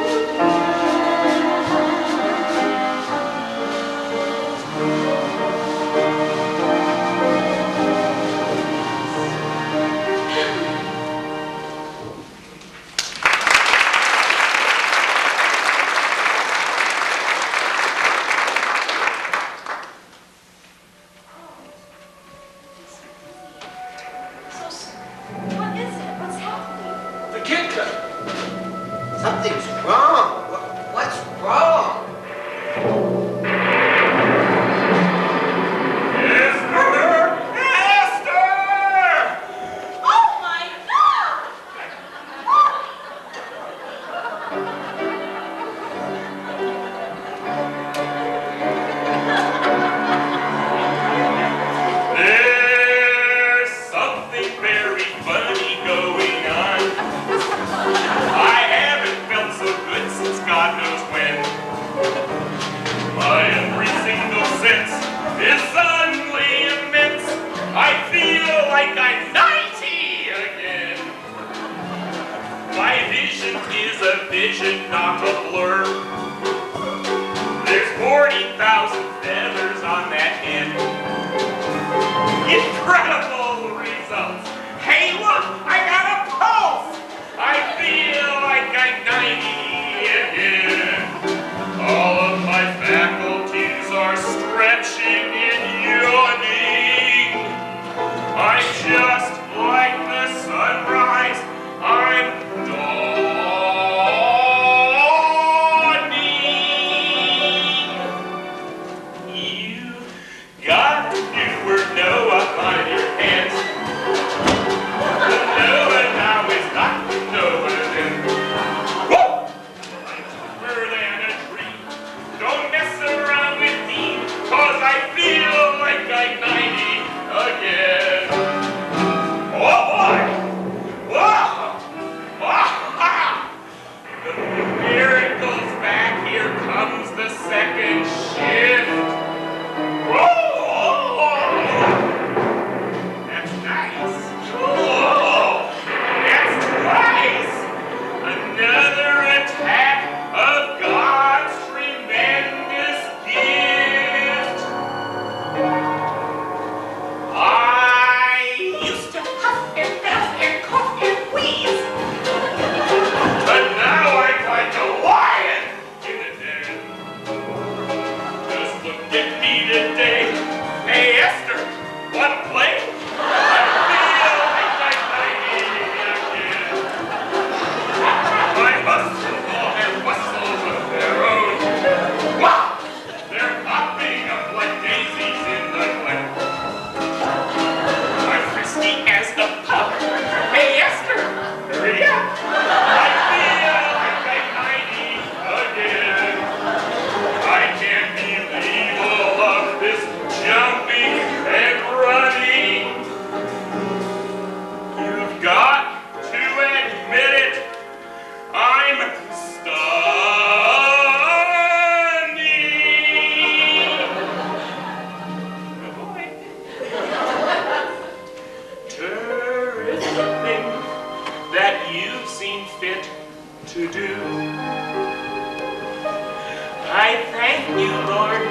Speaker 2: I thank you, Lord,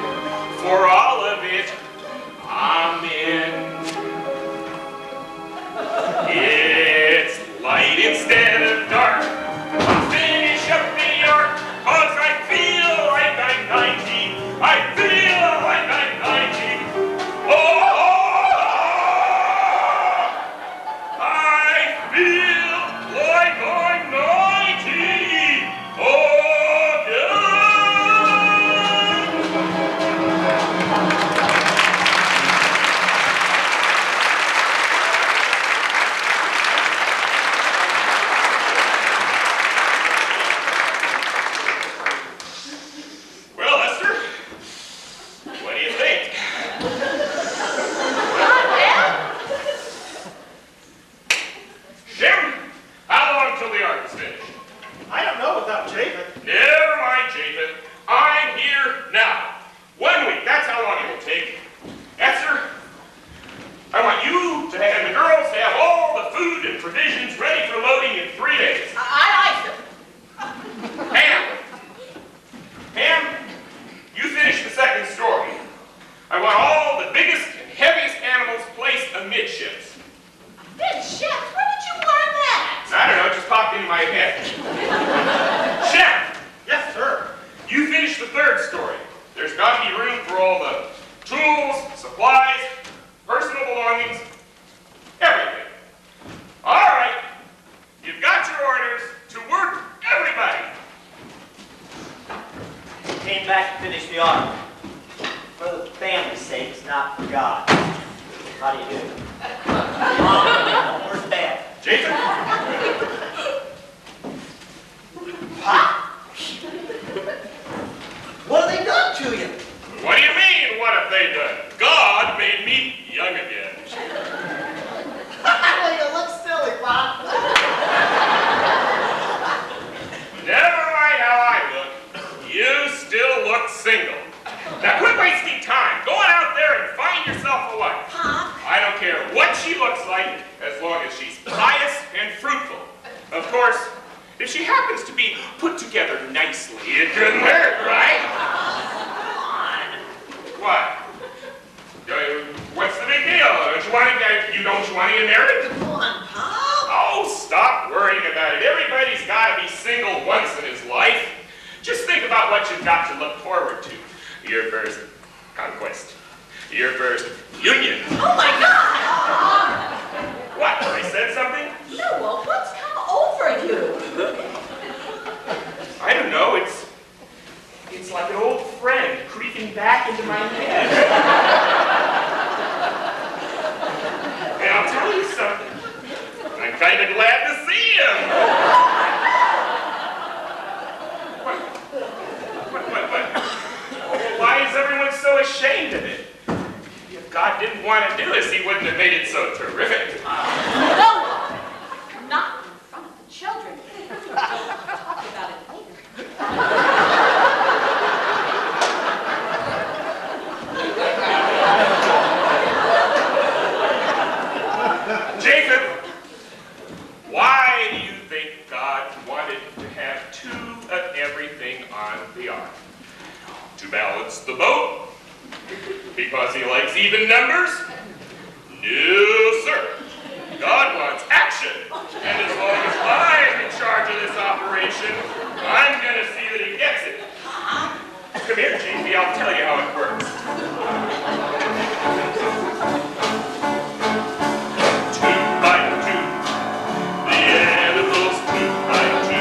Speaker 2: for all of it. Amen. It's light instead of dark. I'll finish up the arc, 'cause I feel like I'm 90. I feel like I'm 90. Oh, I feel like I'm 90. Oh, well, Esther, what do you think? Jim, how long till the arc is finished?
Speaker 6: I don't know without Japheth.
Speaker 2: Never mind, Japheth. I'm here now. 1 week, that's how long it will take. Esther, I want you to have the girls to have all the food and provisions ready for loading in 3 days.
Speaker 3: I like them.
Speaker 2: Pam, you finish the second story. I want all the biggest and heaviest animals placed amidships.
Speaker 3: Big shit, where did you learn that?
Speaker 2: I don't know, it just popped into my head. Chef,
Speaker 6: Yes, sir.
Speaker 2: you finish the third story. There's got to be room for all the tools, supplies, personal belongings, everything. All right, you've got your orders to work, everybody.
Speaker 1: Came back to finish the arc. For the family's sake, not for God. How do you do? Mom, where's Dad?
Speaker 2: Jason?
Speaker 1: Pop? What have they done to you?
Speaker 2: What do you mean, what have they done? God made me young again.
Speaker 1: Well, you look silly, Pop.
Speaker 2: Never mind how I look. You still look single. Now quit wasting time. Go on out there and find yourself a wife.
Speaker 3: Pop,
Speaker 2: I don't care what she looks like, as long as she's pious and fruitful. Of course, if she happens to be put together nicely, it couldn't hurt, right?
Speaker 3: come on.
Speaker 2: What? What's the big deal? Don't you want to get married?
Speaker 3: Come on, Pop.
Speaker 2: Oh, stop worrying about it. Everybody's got to be single once in his life. Just think about what you've got to look forward to. Your first conquest. Your first union.
Speaker 3: Oh my God!
Speaker 2: What? I said something?
Speaker 3: No, well, what's come over you?
Speaker 2: I don't know. It's like an old friend creeping back into my head. And I'll tell you something. I'm kind of glad to see him. What? Why is everyone so ashamed of it? If God didn't want to do this, he wouldn't have made it so terrific.
Speaker 3: No, not in front of the children. We'll talk about it later.
Speaker 2: Jacob, why do you think God wanted to have 2 of everything on the ark? To balance the boat? Because he likes even numbers? No, sir. God wants action. And as long as I'm in charge of this operation, I'm going to see that he gets it. Come here, JP, I'll tell you how it works. 2 by 2. The animals 2 by 2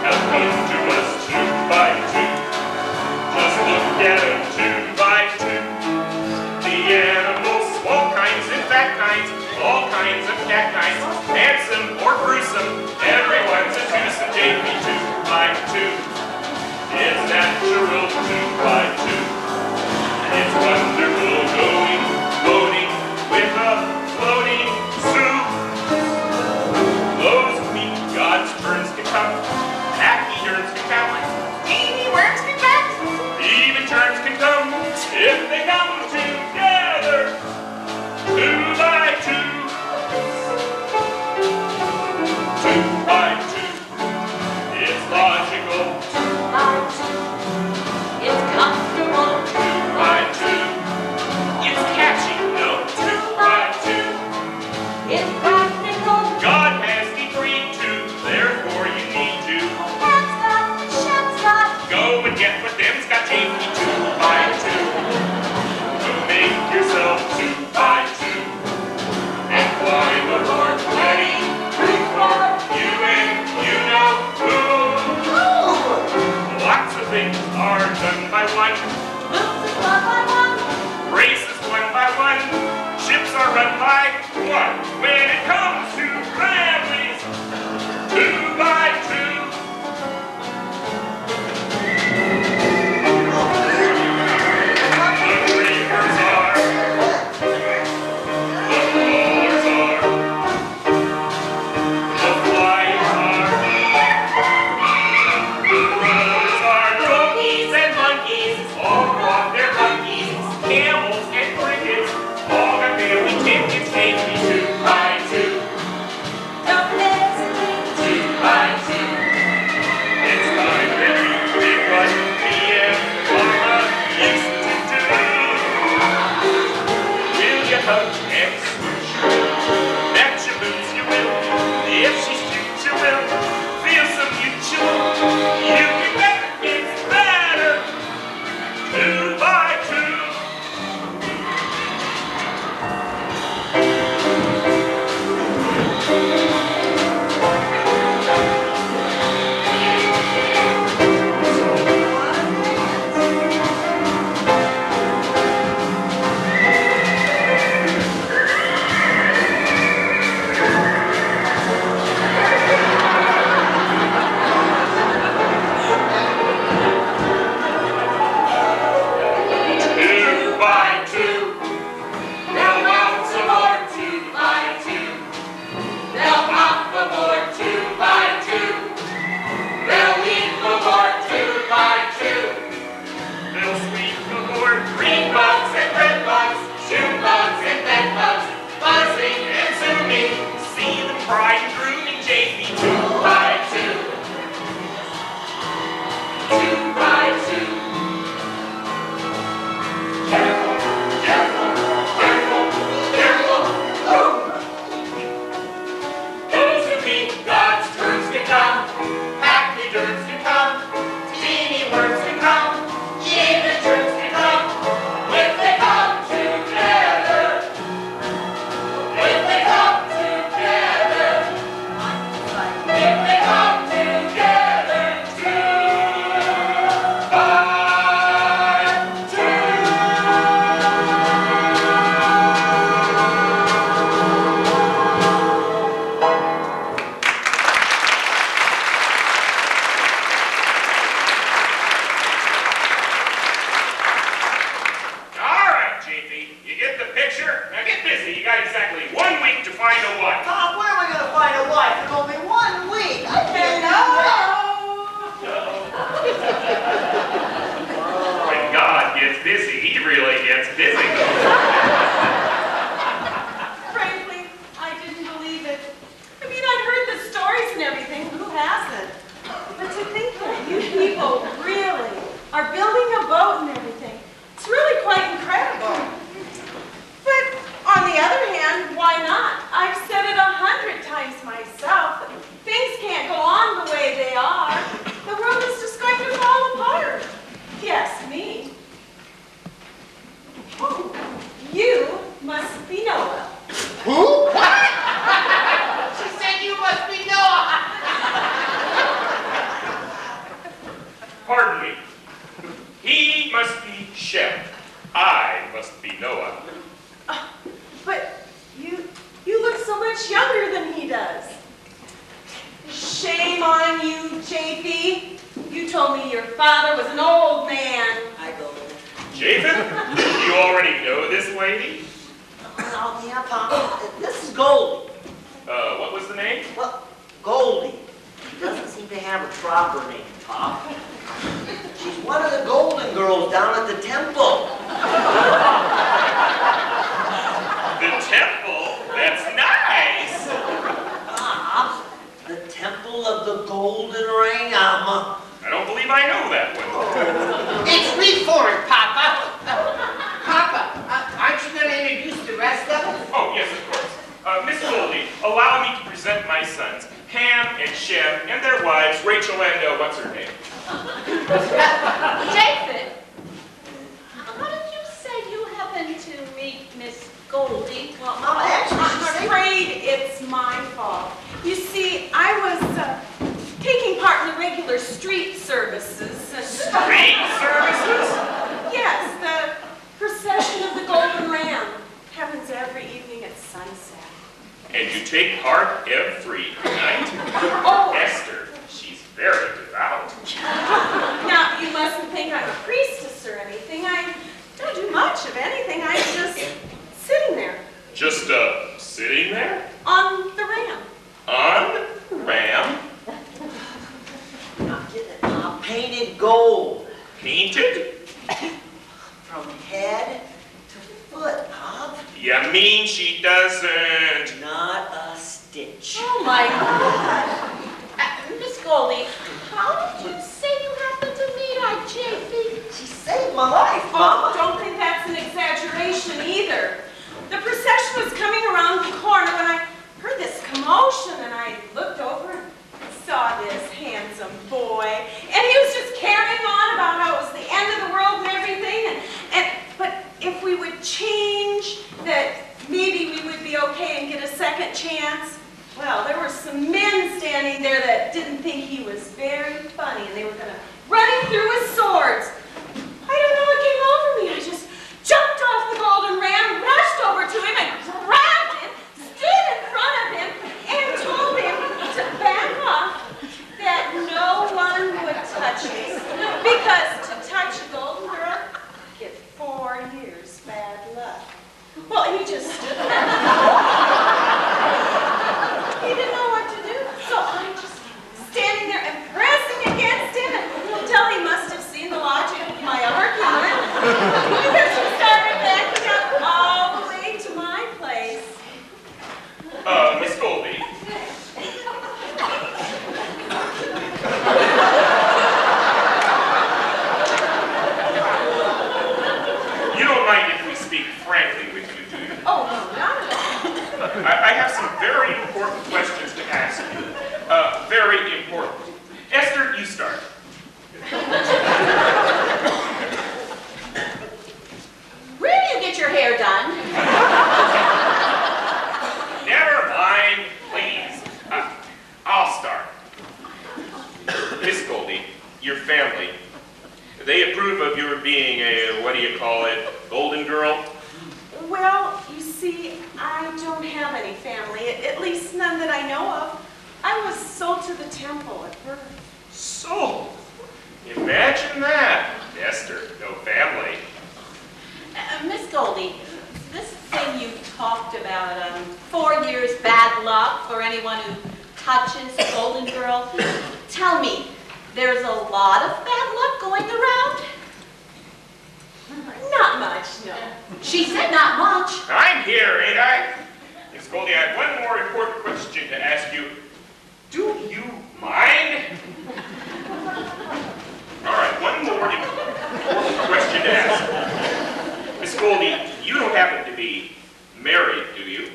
Speaker 2: have come to us 2 by 2. Just look at them 2 by 2. The animals, small kinds and fat kinds, all kinds of cat kinds, handsome or gruesome, everyone's a twosome. JP 2 by 2. It's natural 2 by 2. get what them's got JP 2 by 2. So make yourself 2 by 2 and climb aboard the wedding before you and you know who. Lots of things are done by one.
Speaker 3: Moves one by one.
Speaker 2: Races one by one. Ships are run by one. When it comes to families, 2 by 2. The reapers are, the rollers are, the flyers are, the runners are, donkeys and monkeys, all brought their monkeys, camels and crickets, all got daily tickets, take me 2 by 2.
Speaker 3: Doughnuts and things.
Speaker 2: 2 by 2. It's time that you did what me and Mama used to do. Will you hug and swoosh? Bet you lose you will. If she's cute you will. Feel some mutual. You can bet it's better. 2 by 2. Ham and Shem and their wives, Rachel and what's her name? Street services?
Speaker 7: Yes, the procession of the Golden Ram happens every evening at sunset.
Speaker 2: And you take part every night?
Speaker 7: Oh,
Speaker 2: Esther, she's very devout.
Speaker 7: now you mustn't think I'm a priestess or anything. I don't do much of anything. I'm just sitting there
Speaker 2: Just, sitting there?
Speaker 7: on the ram.
Speaker 2: On the ram?
Speaker 1: Painted gold
Speaker 2: Painted?
Speaker 1: from head to foot, Pop.
Speaker 2: You mean she doesn't?
Speaker 1: Not a stitch.
Speaker 3: Oh my God. Miss Goldie, how did you say you happened to meet our JP?
Speaker 1: She saved my life,
Speaker 7: Oh,
Speaker 1: Mama.
Speaker 7: don't think that's an exaggeration either. The procession was coming around the corner when I heard this commotion, and I looked over and saw this handsome boy, and he was just carrying on about how it was the end of the world and everything, but if we would change, that maybe we would be okay and get a second chance. Well, there were some men standing there that didn't think he was very funny, and they were gonna run him through with swords. I don't know what came over me. I just jumped off the Golden Ram, rushed over to him, and grabbed him, stood in front of him, and told him to back off, that no one would touch me. Because to touch a golden girl, get 4 years bad luck. Well, he just stood there. He didn't know what to do. So I'm just standing there and pressing against him until he must have seen the logic of my argument. Because he started backing up all the way to my place.
Speaker 2: Miss Goldie. You don't mind if we speak frankly with you, do you?
Speaker 7: Oh, no, not at all.
Speaker 2: I have some very important questions to ask you. Very important. Esther, you start.
Speaker 3: Where do you get your hair done?
Speaker 2: Never mind, please. I'll start. Miss Goldie, your family, they approve of your being a, what do you call it, golden girl?
Speaker 7: Well, you see, I don't have any family, at least none that I know of. I was sold to the temple at birth.
Speaker 2: So, imagine that. Esther, no family.
Speaker 3: Miss Goldie, this thing you talked about, 4 years bad luck for anyone who touches a golden girl. Tell me, there's a lot of bad luck going around?
Speaker 7: Not much, no.
Speaker 3: She said not much.
Speaker 2: I'm here, ain't I? Miss Goldie, I have one more important question to ask you. Do you mind? All right, one more important question to ask. Miss Goldie, you don't happen to be married, do you?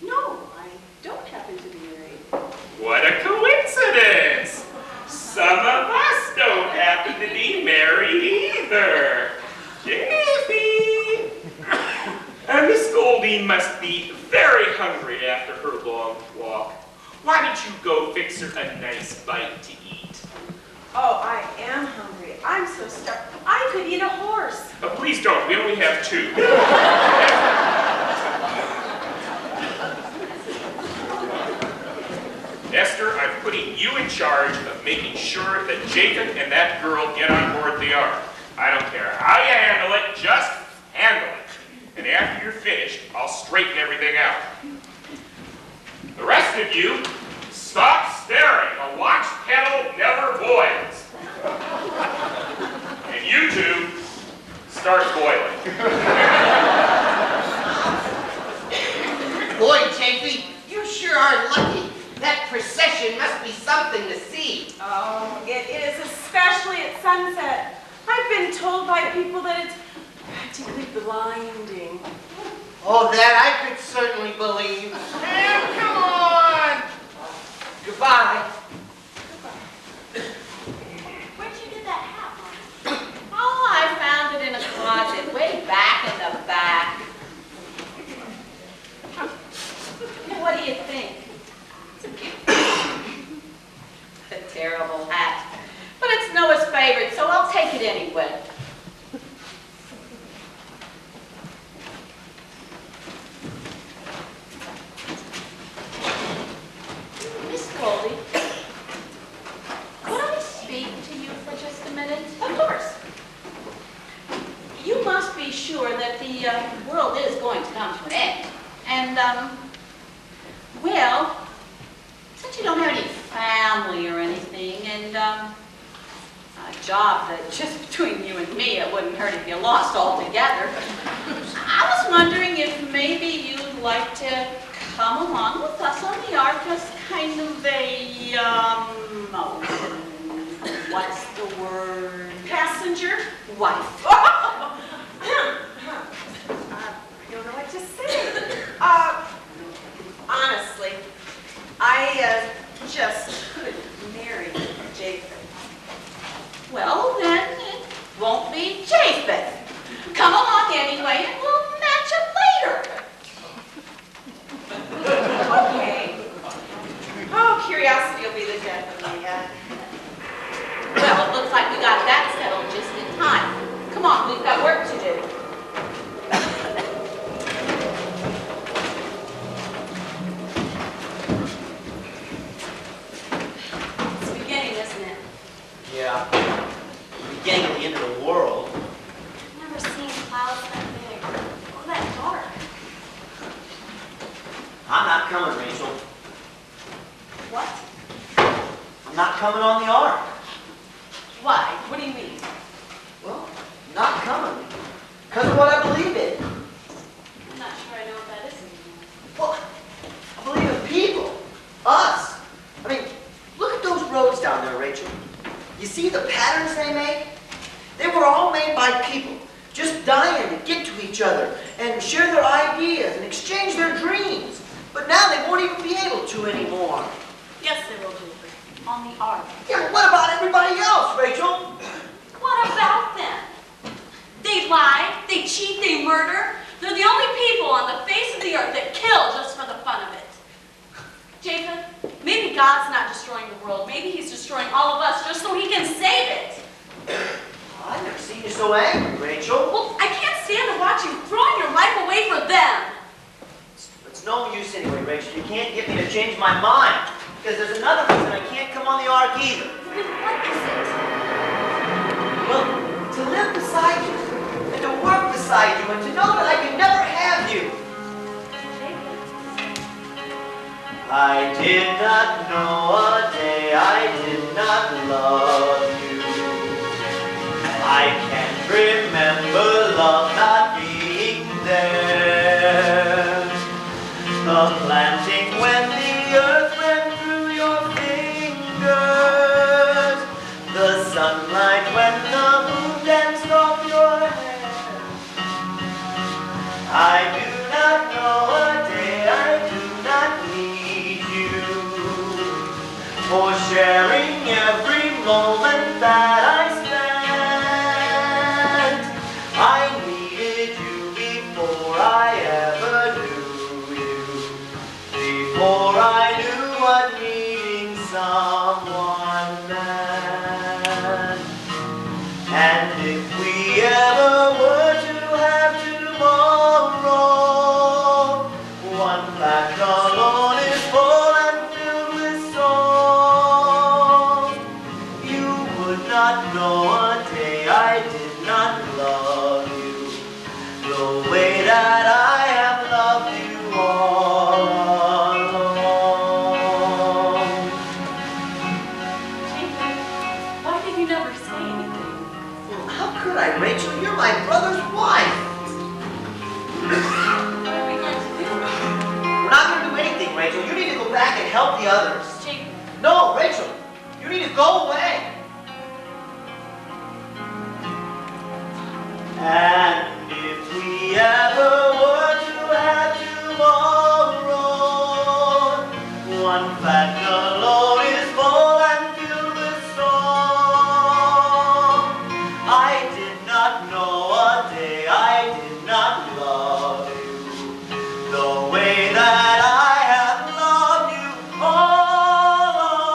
Speaker 7: No, I don't happen to be married.
Speaker 2: What a coincidence! Some of us don't happen to be married either. Jiffy! Miss Goldie must be very hungry after her long walk. Why don't you go fix her a nice bite to eat?
Speaker 7: Oh, I am hungry. I'm so starved. I could eat a horse.
Speaker 2: Please don't. We only have 2. Esther, I'm putting you in charge of making sure that Jacob and that girl get on board the ark. I don't care how you handle it, just handle it. And after you're finished, I'll straighten everything out. The rest of you, stop staring. A watched kettle never boils. And you two, start boiling.
Speaker 5: Boy, Chafee, you sure are lucky. That procession must be something to see.
Speaker 7: Oh, it is, especially at sunset. I've been told by people that it's practically blinding.
Speaker 5: Oh, that I could certainly believe. Come on. Goodbye.
Speaker 3: Where'd you get that hat, Mom? Oh, I found it in a closet way back in the back. What do you think? It's a terrible hat. But it's Noah's favorite, so I'll take take it anyway. Miss Goldie, could I speak to you for just a minute?
Speaker 7: Of course.
Speaker 3: You must be sure that the world is going to come to an end. And, well, since you don't have any family or anything, and, a job that just between you and me, it wouldn't hurt if you lost altogether. I was wondering if maybe you'd like to come along with us on the ark as kind of a, oh, what's the word?
Speaker 7: Passenger?
Speaker 3: Wife.
Speaker 7: I don't know what to say. Honestly, I just couldn't marry Japheth.
Speaker 3: Well, then it won't be Japheth. Come along anyway, and we'll match up later.
Speaker 7: Okay. Oh, curiosity will be the death of me.
Speaker 3: Well, it looks like we got that settled just in time. Come on, we've got work to do.
Speaker 7: It's beginning, isn't it?
Speaker 1: Yeah. Beginning of the end of the world.
Speaker 7: I've never seen clouds that big or that dark.
Speaker 1: I'm not coming, Rachel.
Speaker 7: What?
Speaker 1: I'm not coming on the ark.
Speaker 7: Why? What do you mean?
Speaker 1: Well, not coming. Because of what I believe in.
Speaker 7: I'm not sure I know what that is anymore.
Speaker 1: Well, I believe in people. Us. I mean, look at those roads down there, Rachel. You see the patterns they make? They were all made by people, just dying to get to each other and share their ideas and exchange their dreams. But now they won't even be able to anymore.
Speaker 7: Yes, they will do. On the ark.
Speaker 1: Yeah, but what about everybody else, Rachel?
Speaker 7: What about them? They lie, they cheat, they murder. They're the only people on the face of the earth that kill just for the fun of it. Japheth, maybe God's not destroying the world. Maybe he's destroying all of us just so he can save it.
Speaker 1: I've never seen you so angry, Rachel.
Speaker 7: Well, I can't stand to watch you throwing your life away for them.
Speaker 1: It's no use anyway, Rachel. You can't get me to change my mind. Because there's another reason I can't come on the ark either.
Speaker 7: What is it?
Speaker 1: Well, to live beside you, and to work beside you, and to know that I can never have you. I did not know a day I did not love you. I can't remember love not being there. The planting when the earth ran through your fingers. The sunlight when the moon danced off your hair. I do not know a day I do not need you. For sharing every moment that I spent. I needed you before I ever knew you. Before I knew what needing someone meant. And if we ever were to have tomorrow, one fact alone is full and filled with song. You would not know a day I did not love you the way that I have loved you all along.
Speaker 7: Japheth, why did you never say anything?
Speaker 1: Well, how could I, Rachel? You're my brother's wife.
Speaker 7: What are we going to do?
Speaker 1: We're not going to do anything, Rachel. You need to go back and help the others.
Speaker 7: Japheth,
Speaker 1: No, Rachel, you need to go away. And if we ever were to have tomorrow, one fact alone is full and filled with song. I did not know a day I did not love you the way that I have loved you all along.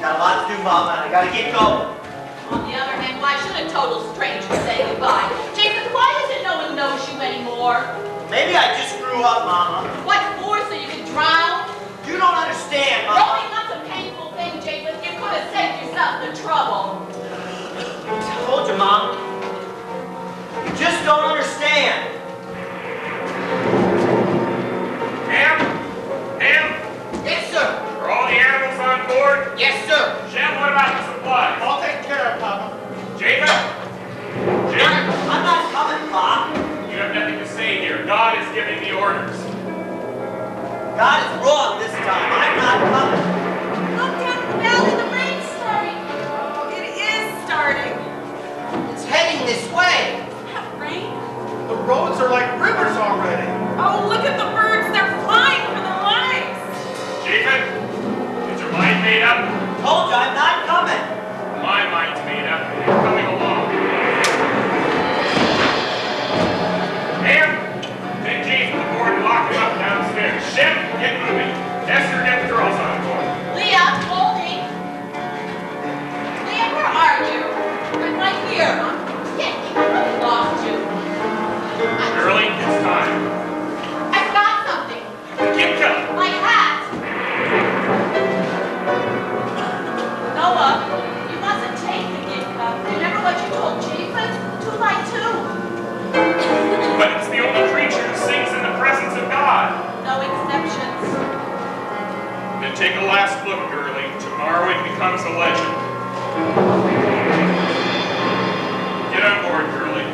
Speaker 1: Got a lot to do, Mama, and I gotta get going.
Speaker 3: On the other hand, why should a total stranger say goodbye? Jason, why is it no one knows you anymore?
Speaker 1: Maybe I just grew up, Mama.
Speaker 3: What for, so you can drown?
Speaker 1: You don't understand, Mama.
Speaker 3: Growing up's a painful thing, Jason. You could have saved yourself the trouble.
Speaker 1: I told you, Mom. You just don't understand.
Speaker 2: Ma'am? Ma'am?
Speaker 5: Yes, sir.
Speaker 2: Are all the animals on board?
Speaker 5: Yes, sir.
Speaker 2: Shem, what about the supplies?
Speaker 6: I'll take care of Papa.
Speaker 2: Jacob? Jim?
Speaker 1: I'm not coming, Pop.
Speaker 2: You have nothing to say here. God is giving the orders.
Speaker 1: God is wrong this time. I'm not coming.
Speaker 7: Look down the valley, the rain's starting. Oh, it is starting.
Speaker 5: It's heading this way.
Speaker 7: That rain?
Speaker 6: The roads are like rivers already.
Speaker 7: Oh, look at the birds. They're flying for their lives.
Speaker 2: Jacob? Is your mind made up?
Speaker 1: Told you I'm not coming.
Speaker 2: My mind's made up. It's coming along. Ma'am? Take Jason aboard and lock him up downstairs. Shem, get moving. Esther, get the girls on board.
Speaker 3: Leah, holding. Leah, where are you? You're right here, huh? Yeah, I lost you.
Speaker 2: Early, it's time.
Speaker 3: I've got something.
Speaker 2: Get going.
Speaker 3: My hat. Noah, you mustn't take the gift cup. Remember what you told Japheth? 2 by 2.
Speaker 2: But it's the only creature who sings in the presence of God.
Speaker 3: No exceptions.
Speaker 2: Then take a last look, girlie. Tomorrow it becomes a legend. Get on board, girlie.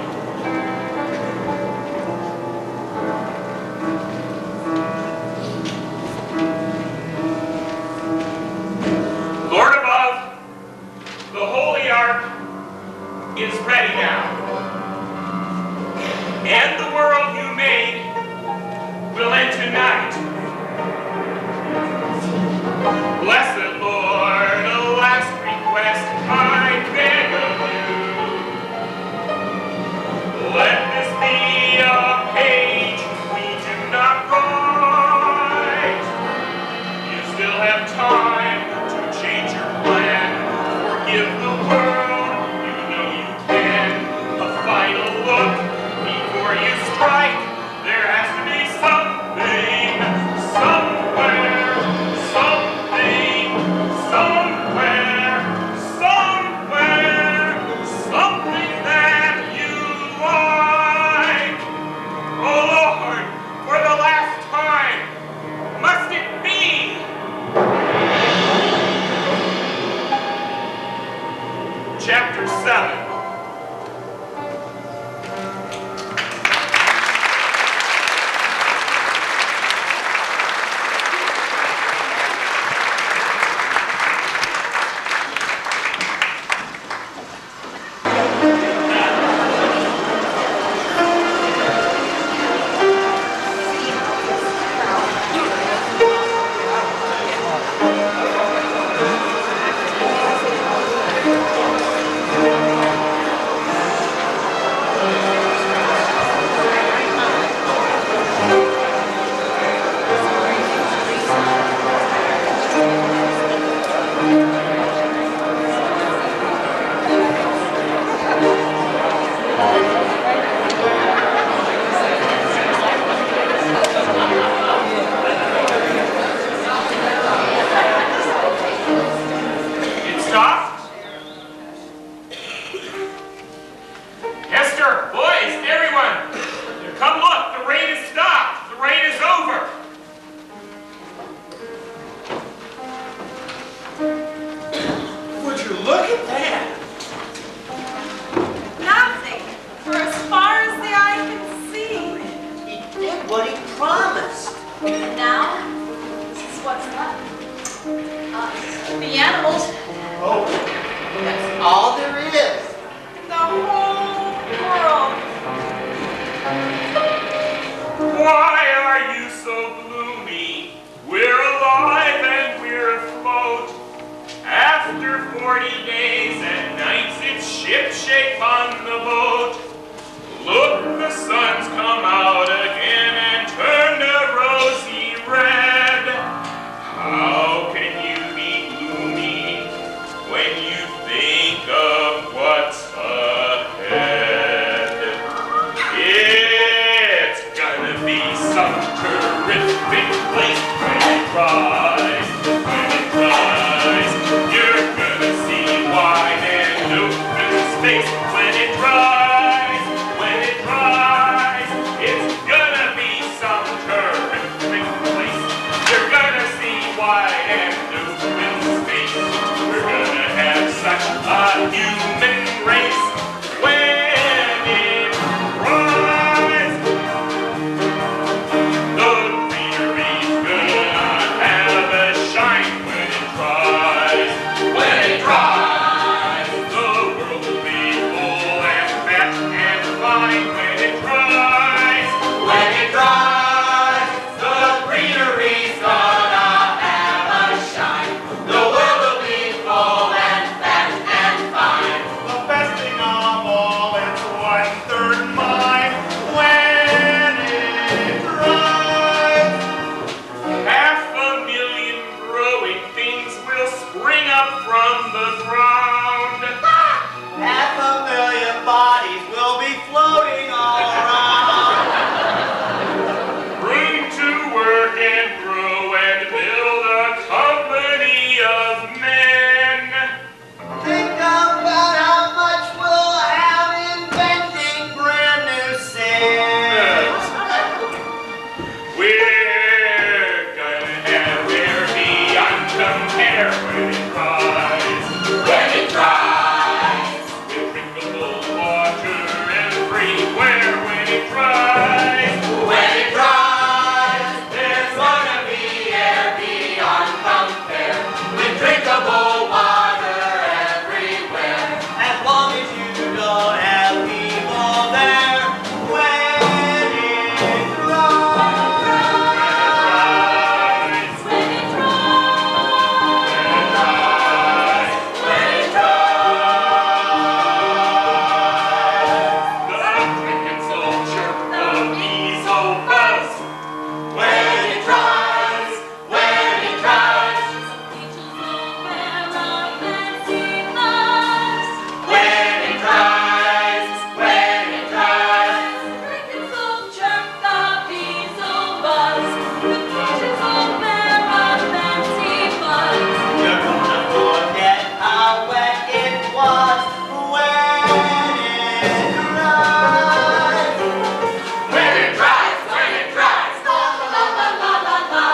Speaker 2: Lord above, the Holy Ark is ready now. And the world you made will end tonight. Blessed Lord, a last request I beg of you. Let this be a page we do not write. You still have time to change your plan. Forgive the world, you know you can. A final look before you strike. There has to be something, somewhere, something, somewhere, somewhere, something that you like. Oh Lord, for the last time, must it be? Chapter 7.
Speaker 3: The animals.
Speaker 6: Oh,
Speaker 5: That's all there is.
Speaker 7: The whole world.
Speaker 2: Why are you so gloomy? We're alive and we're afloat. After 40 days and nights, it's shipshape on the boat. Look, the sun's come out again and turned a rosy red. How can you be gloomy doesn't care when it cries. When it cries, with drinkable water everywhere. When it cries,
Speaker 4: When it dries, there's gonna be air beyond compare, with drinkable water everywhere.
Speaker 1: As long as you don't have people there. When it dries.
Speaker 3: When it dries.
Speaker 2: the crickets all chirp, the bees all buzz.
Speaker 4: When it dries, when it dries,
Speaker 3: Beaches open up and see us.
Speaker 4: when it dries, when it dries.
Speaker 3: Crickets will chirp, the bees will buzz. The beaches will bear up and see us.
Speaker 1: You're gonna forget how wet it was when it dries.
Speaker 4: When it dries, when it dries.
Speaker 3: La la la la la la.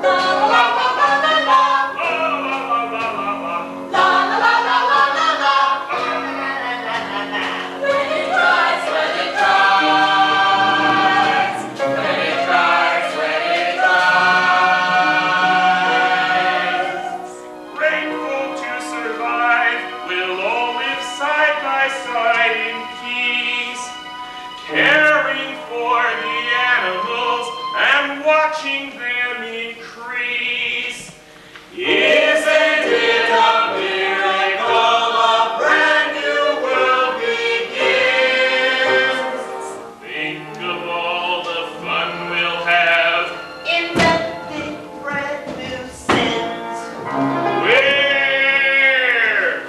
Speaker 3: La la la la la la.
Speaker 2: La la la la la la.
Speaker 3: La la la la la la.
Speaker 1: La, la, la, la, la.
Speaker 3: When it dries, when it dries.
Speaker 4: When it dries, when it dries.
Speaker 2: Grateful to survive, we'll all live side by side in peace, caring for the animals and watching them increase. Isn't it a miracle? A brand new world begins. Think of all the fun we'll have.
Speaker 1: Inventing brand new sins.
Speaker 2: We're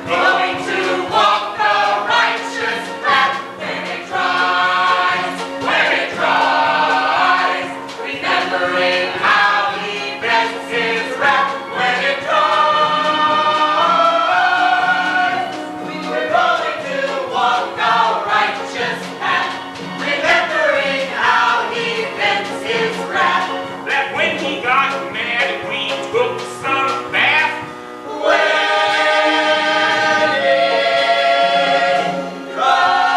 Speaker 4: Going to walk the righteous path. When it dries, when it dries. Remembering how he bends his wrath. When it dries, we're going to walk the righteous path. Remembering how he bends his wrath.
Speaker 2: that when he got mad, we took some bath.
Speaker 4: When it dries.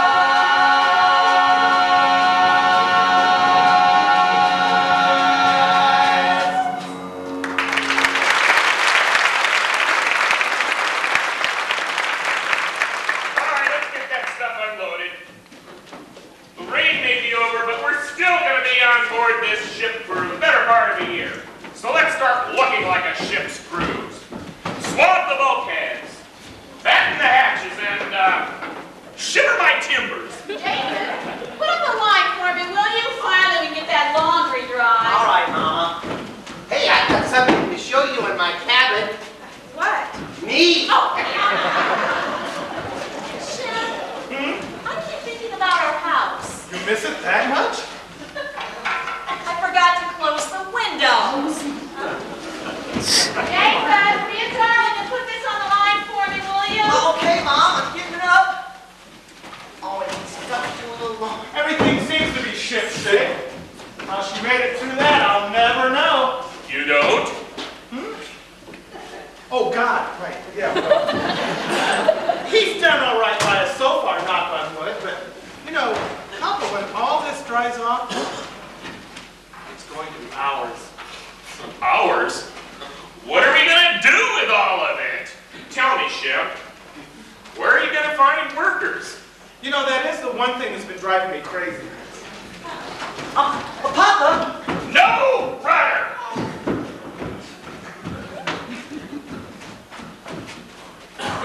Speaker 2: All right, let's get that stuff unloaded. The rain may be over, but we're still going to be on board this ship for the better part of a year. So let's start looking like a ship's cruise. Swab the bulkheads, batten the hatches, and shiver my timbers.
Speaker 3: Jacob, put up a line for me, will you? Finally, we get that laundry dry.
Speaker 1: All right, Mama.
Speaker 5: Hey, I got something to show you in my cabin.
Speaker 7: What?
Speaker 5: Me!
Speaker 3: Oh, Shem, I keep thinking about our house.
Speaker 6: You miss it that much?
Speaker 3: I forgot to close the windows. Jacob, be a darling and put this on the line for me, will you?
Speaker 1: Okay, Mom, I'm getting it up. Oh, it's stuck to a little long.
Speaker 6: Everything seems to be shipshape. How she made it through that, I'll never know.
Speaker 2: You don't?
Speaker 6: Oh, God, right, yeah. Well, he's done all right by us so far, knock on wood, but, you know, Papa, when all this dries off, it's going to be ours.
Speaker 2: Ours? What are we going to do with all of it? Tell me, Shep. Where are you going to find workers?
Speaker 6: You know, that is the one thing that's been driving me crazy.
Speaker 1: Papa!
Speaker 2: No, rudder!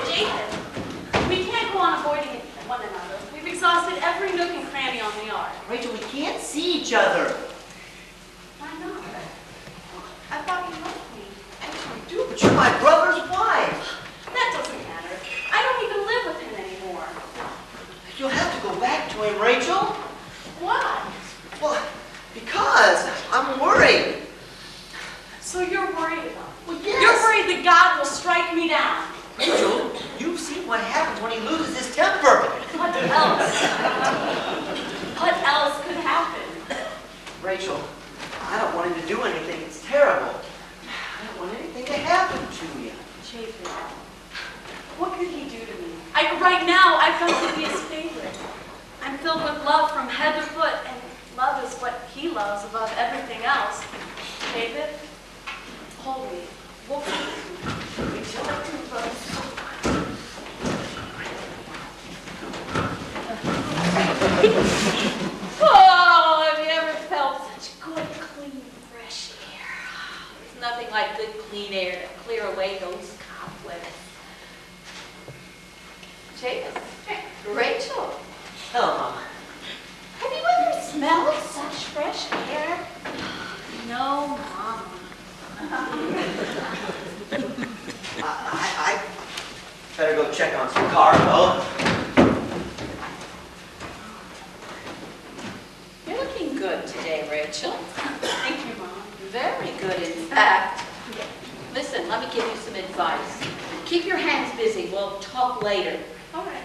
Speaker 3: Jacob, we can't go on avoiding one another. We've exhausted every nook and cranny on the yard.
Speaker 1: Rachel, we can't see each other.
Speaker 3: Why not? I thought you loved me.
Speaker 1: I do, but you're my brother's wife.
Speaker 3: That doesn't matter. I don't even live with him anymore.
Speaker 1: You'll have to go back to him, Rachel.
Speaker 3: Why?
Speaker 1: Well, because I'm worried.
Speaker 3: So you're worried about me?
Speaker 1: Well, yes.
Speaker 3: You're worried that God will strike me down.
Speaker 1: Rachel, you've seen what happens when he loses his temper.
Speaker 3: What else? What else could happen?
Speaker 1: Rachel, I don't want him to do anything. It's terrible.
Speaker 8: head to foot, and love is what he loves above everything else. David, hold me. We'll reach your leg too close. Oh, have you ever felt such good, clean, fresh air? There's nothing like good, clean air to clear away those cobwebs. Jacob, Rachel,
Speaker 1: Hello, Mama.
Speaker 3: Have you ever smelled such fresh air?
Speaker 8: no, Mama.
Speaker 1: I better go check on some cargo.
Speaker 3: You're looking good today, Rachel.
Speaker 8: Thank you, Mom.
Speaker 3: Very good, in fact. Listen, let me give you some advice. Keep your hands busy. We'll talk later.
Speaker 8: All right.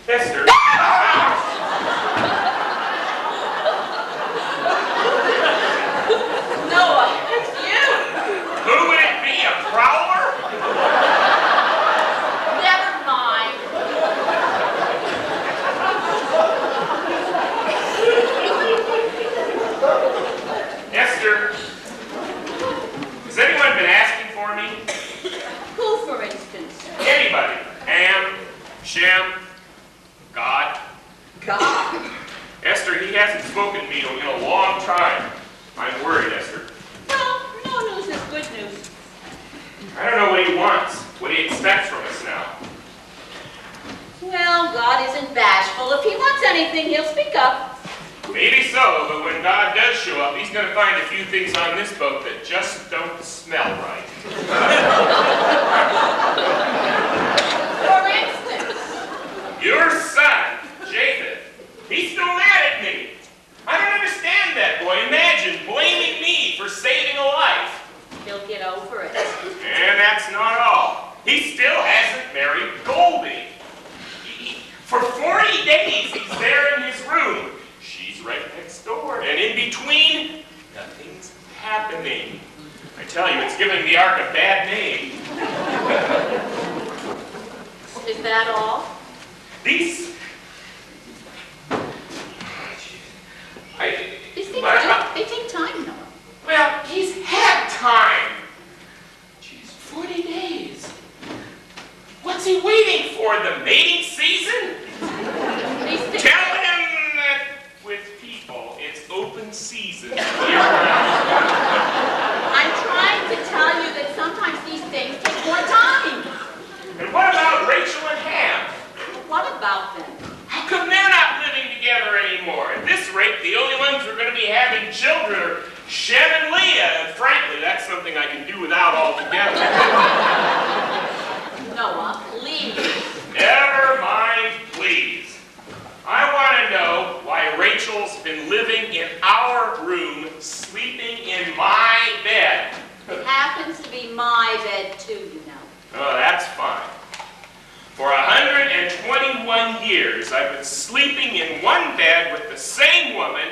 Speaker 2: Esther.
Speaker 3: Noah, it's you.
Speaker 2: Who would it be? A prowler?
Speaker 3: Never mind.
Speaker 2: Esther, has anyone been asking for me?
Speaker 3: Who, for instance?
Speaker 2: Anybody? Ham, Shem, God?
Speaker 3: God.
Speaker 2: Esther, he hasn't spoken to me in a long time. I'm worried, Esther.
Speaker 3: Well, no news is good news.
Speaker 2: I don't know what he wants, what he expects from us now.
Speaker 3: Well, God isn't bashful. If he wants anything, he'll speak up.
Speaker 2: Maybe so, but when God does show up, he's going to find a few things on this boat that just don't smell right.
Speaker 3: For instance,
Speaker 2: Your son, Japheth, he's still mad at me. I don't understand that, boy. Imagine blaming me for saving a life.
Speaker 3: he'll get over it.
Speaker 2: And that's not all. He still hasn't married Goldie. For 40 days, he's there in his room. She's right next door. And in between, nothing's happening. I tell you, it's giving the Ark a bad name.
Speaker 3: Is that all?
Speaker 2: These...
Speaker 3: These things
Speaker 2: Well,
Speaker 3: they take time, Noah.
Speaker 2: Well, he's had time. Jeez, 40 days. What's he waiting for? The mating season?
Speaker 3: These things,
Speaker 2: Tell him that with people, it's open season.
Speaker 3: I'm trying to tell you that sometimes these things take more time.
Speaker 2: And what about Rachel and Ham?
Speaker 3: What about them?
Speaker 2: How come they're not living together anymore? At this rate, the only ones who are going to be having children are Shem and Leah. And frankly, that's something I can do without altogether.
Speaker 3: Noah, please.
Speaker 2: Never mind, please. I want to know why Rachel's been living in our room, sleeping in my bed.
Speaker 3: It happens to be my bed too, you know.
Speaker 2: Oh, that's fine. For 121 years, I've been sleeping in one bed with the same woman,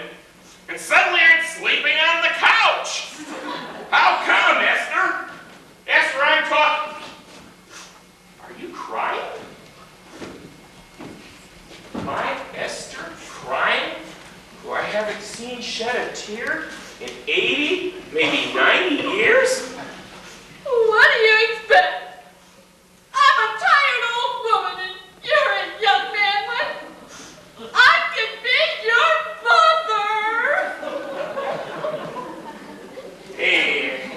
Speaker 2: and suddenly I'm sleeping on the couch. How come, Esther? Esther, I'm talking. Are you crying? My Esther crying? Who I haven't seen shed a tear in 80, maybe 90 years?
Speaker 8: What do you expect? I'm a tired old woman and you're a young man. I can be your mother.
Speaker 2: Hey,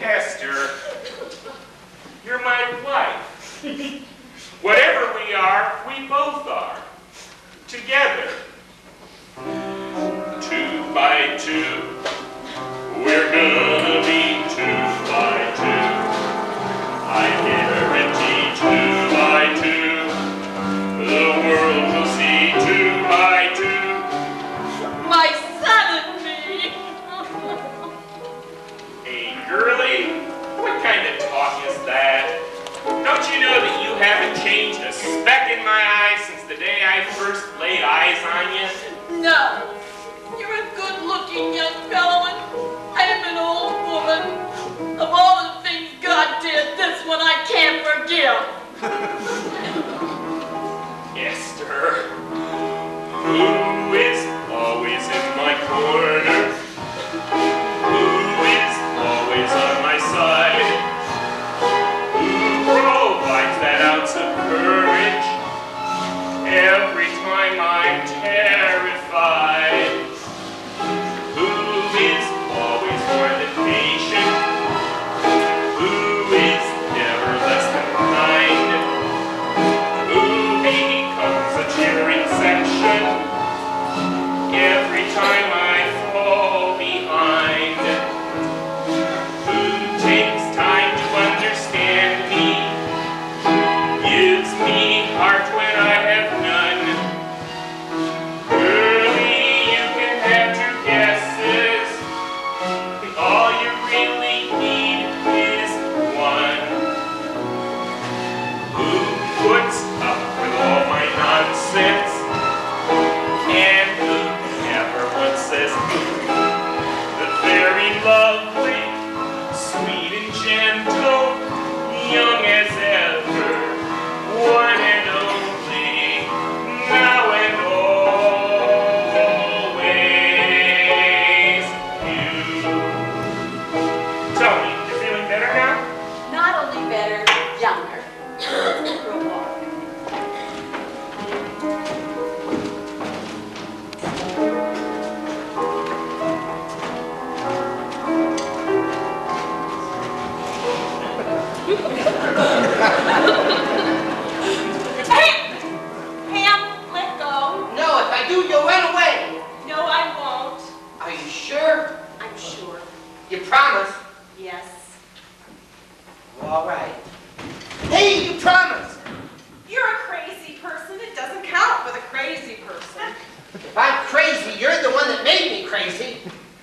Speaker 2: Esther, you're my wife. Whatever we are, we both are. Together. 2 by 2. We're gonna be 2 by 2. I guarantee 2 by 2. The world will see 2 by 2.
Speaker 8: My son and me.
Speaker 2: Hey, girlie, what kind of talk is that? Don't you know that you haven't changed a speck in my eye since the day I first laid eyes on you?
Speaker 8: No, you're a good-looking
Speaker 9: good-looking young fellow, and I'm an old woman. Of all the things God did, this one I can't forgive.
Speaker 2: Esther, who is always in my corner? Who is always on my side? Who provides that ounce of courage every time I'm terrified? Who is always more than patient? Who is never less than kind? Who becomes a cheering section every time I fall behind? Who takes time to understand me, gives me heart when I have none? Surely you can have two guesses. All you really need is one. Who puts up with all my nonsense, and who never once says the very lovely, sweet and gentle, young as ever, one and only, now and always you. Tell me, you feeling better now?
Speaker 3: Not only better, younger. For a walk. Pam, let go.
Speaker 5: No, if I do, you'll run away.
Speaker 3: No, I won't.
Speaker 5: Are you sure?
Speaker 3: I'm sure.
Speaker 5: You promise?
Speaker 3: Yes.
Speaker 5: All right. Hey, you promise.
Speaker 7: You're a crazy person. It doesn't count with a crazy person.
Speaker 5: If I'm crazy, you're the one that made me crazy.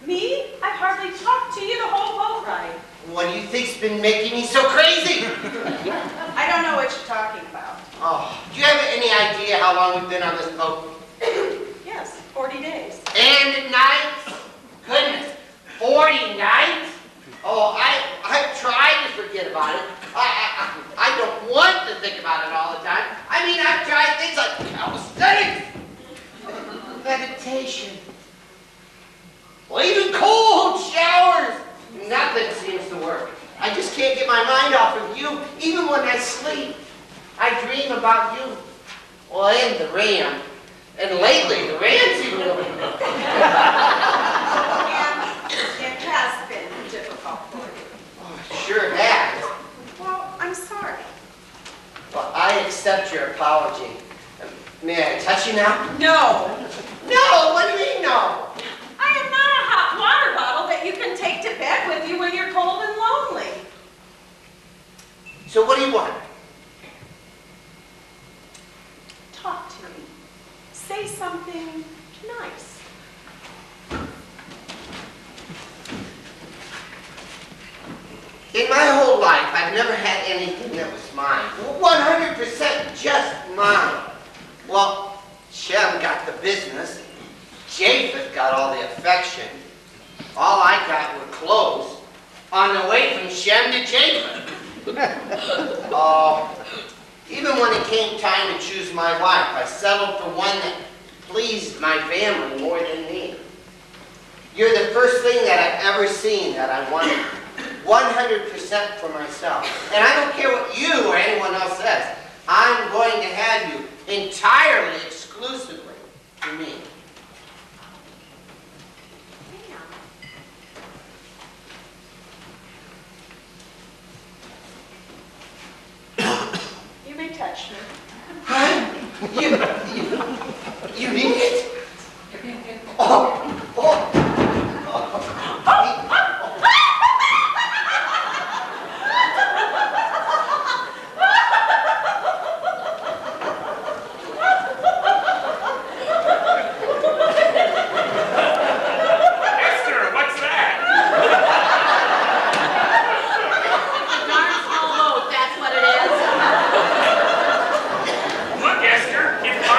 Speaker 7: Me? I've hardly talked to you the whole boat ride.
Speaker 5: What do you think's been making me so crazy?
Speaker 7: I don't know what you're talking about.
Speaker 5: Oh, do you have any idea how long we've been on this boat?
Speaker 7: Yes, 40 days.
Speaker 5: And nights? Goodness, 40 nights? Oh, I've tried to forget about it. I don't want to think about it all the time. I mean, I've tried things like calisthenics, meditation, well, even cold showers. Nothing seems to work. I just can't get my mind off of you, even when I sleep. I dream about you. Well, and the ram. And lately, the ram's even
Speaker 7: And it has been difficult for you.
Speaker 5: Oh, it sure has.
Speaker 7: Well, I'm sorry.
Speaker 5: Well, I accept your apology. May I touch you now?
Speaker 7: No.
Speaker 5: No, what do you mean no?
Speaker 7: I am not a hot water bottle that you can take to bed with you when you're cold and lonely.
Speaker 5: So what do you want?
Speaker 7: Talk to me. Say something nice.
Speaker 5: In my whole life, I've never had anything that was mine. 100% just mine. Well, Shem got the business. Japheth got all the affection. All I got were clothes. On the way from Shem to Japheth. Oh, even when it came time to choose my wife, I settled for one that pleased my family more than me. You're the first thing that I've ever seen that I wanted 100% for myself. And I don't care what you or anyone else says. I'm going to have you entirely, exclusively for me.
Speaker 7: You may touch me.
Speaker 5: Huh? You mean it? Oh, oh.
Speaker 2: Esther, what's that?
Speaker 3: Darn small boat, that's what it is.
Speaker 2: Look, Esther, it's my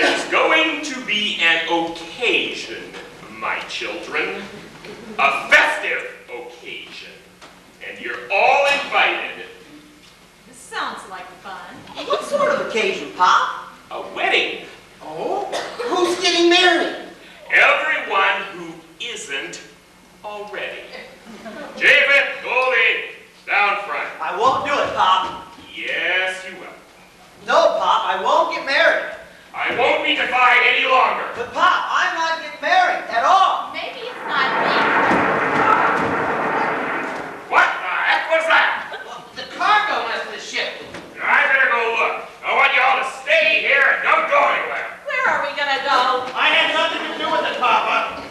Speaker 2: There's going to be an occasion, my children. A festive occasion. And you're all invited.
Speaker 3: This sounds like fun.
Speaker 1: What sort of occasion, Pop?
Speaker 2: A wedding.
Speaker 5: Oh? Who's getting married?
Speaker 2: Everyone who isn't already. David, Goldie, down front.
Speaker 1: I won't do it, Pop.
Speaker 2: Yes, you will.
Speaker 1: No, Pop, I won't get married.
Speaker 2: I won't be defied any longer.
Speaker 1: But Pop, I'm not getting married at all.
Speaker 3: Maybe it's not me.
Speaker 2: What the heck was that?
Speaker 5: The cargo must have shifted.
Speaker 2: I better go look. I want you all to stay here and don't go anywhere.
Speaker 3: Where are we gonna go?
Speaker 6: I had nothing to do with it, Papa.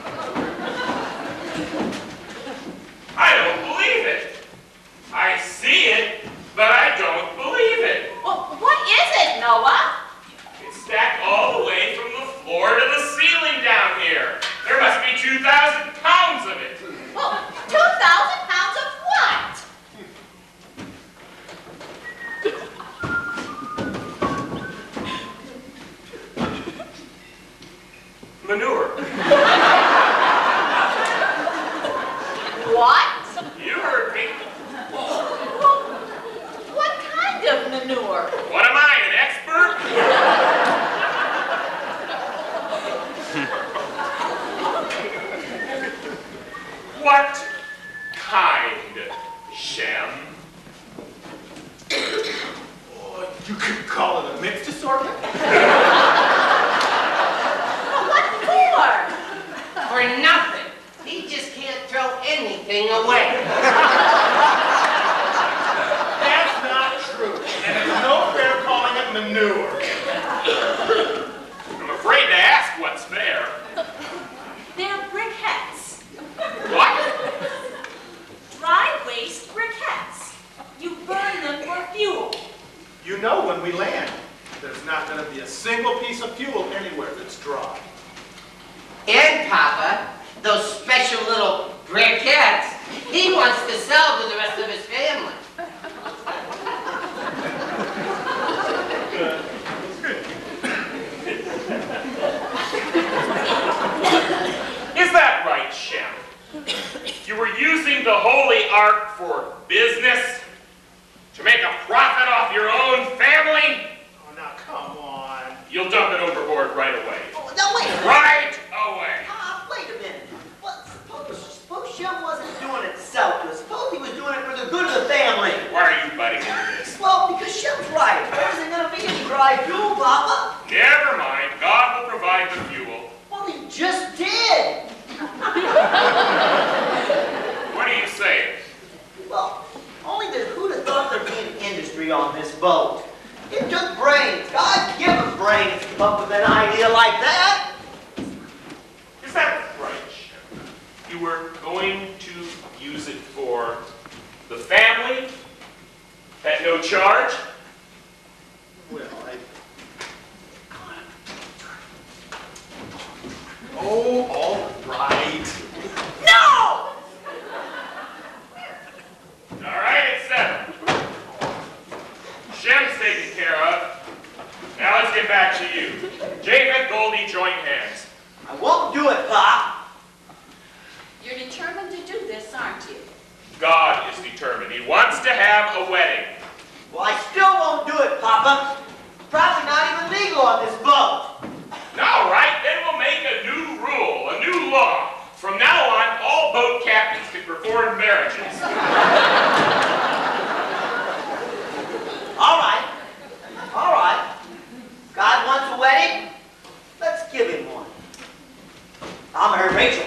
Speaker 2: I don't believe it. I see it, but I don't believe it.
Speaker 3: Well, what is it, Noah?
Speaker 2: It's stacked all the way from the floor to the ceiling down here. There must be 2,000 pounds of it.
Speaker 3: Well, 2,000 pounds of what?
Speaker 2: Manure.
Speaker 3: What?
Speaker 2: You heard me.
Speaker 3: Well, what kind of manure?
Speaker 2: What am I, an expert? What kind, Shem?
Speaker 6: Oh, you could call it a mixed assortment?
Speaker 3: What for?
Speaker 5: For nothing. He just can't throw anything away.
Speaker 6: That's not true. And it's no fair calling it manure.
Speaker 2: I'm afraid to ask what's there.
Speaker 3: They're briquettes.
Speaker 2: What?
Speaker 3: Dry waste briquettes. You burn them for fuel.
Speaker 6: You know when we land, there's not going to be a single piece of fuel anywhere that's dry.
Speaker 5: And Papa, those special little briquettes, he wants to sell to the rest of his family.
Speaker 2: Is that right, Shem? You were using the Holy Ark for business? To make a profit off your own family?
Speaker 6: Oh, now come on.
Speaker 2: You'll dump it overboard right away.
Speaker 1: Oh, no, wait.
Speaker 2: Right away.
Speaker 1: Pop, wait a minute. Well, suppose Shem wasn't doing it selfless. Suppose he was doing it for the good of the family.
Speaker 2: Why are you butting into this?
Speaker 1: Well, because Shem's right. There isn't going to be any dry fuel, Papa.
Speaker 2: Never mind. God will provide the fuel.
Speaker 1: Well, he just did.
Speaker 2: What are you saying?
Speaker 1: Well, only who'd have thought there'd be an industry on this boat? It took brains. God give us brains to come up with an idea like that.
Speaker 2: Is that right, Shem? You were going to use it for the family? At no charge?
Speaker 6: Well, Oh, all right.
Speaker 3: No!
Speaker 2: All right, it's settled. Shem's taken care of. Now let's get back to you. Japheth, Goldie, join hands.
Speaker 1: I won't do it, Pop.
Speaker 3: You're determined to do this, aren't you?
Speaker 2: God is determined. He wants to have a wedding.
Speaker 1: Well, I still won't do it, Papa. Probably not even legal on this boat.
Speaker 2: All right, then we'll make a new rule, a new law. From now on, all boat captains can perform marriages.
Speaker 1: All right. All right. God wants a wedding? Let's give him one. I'll marry Rachel.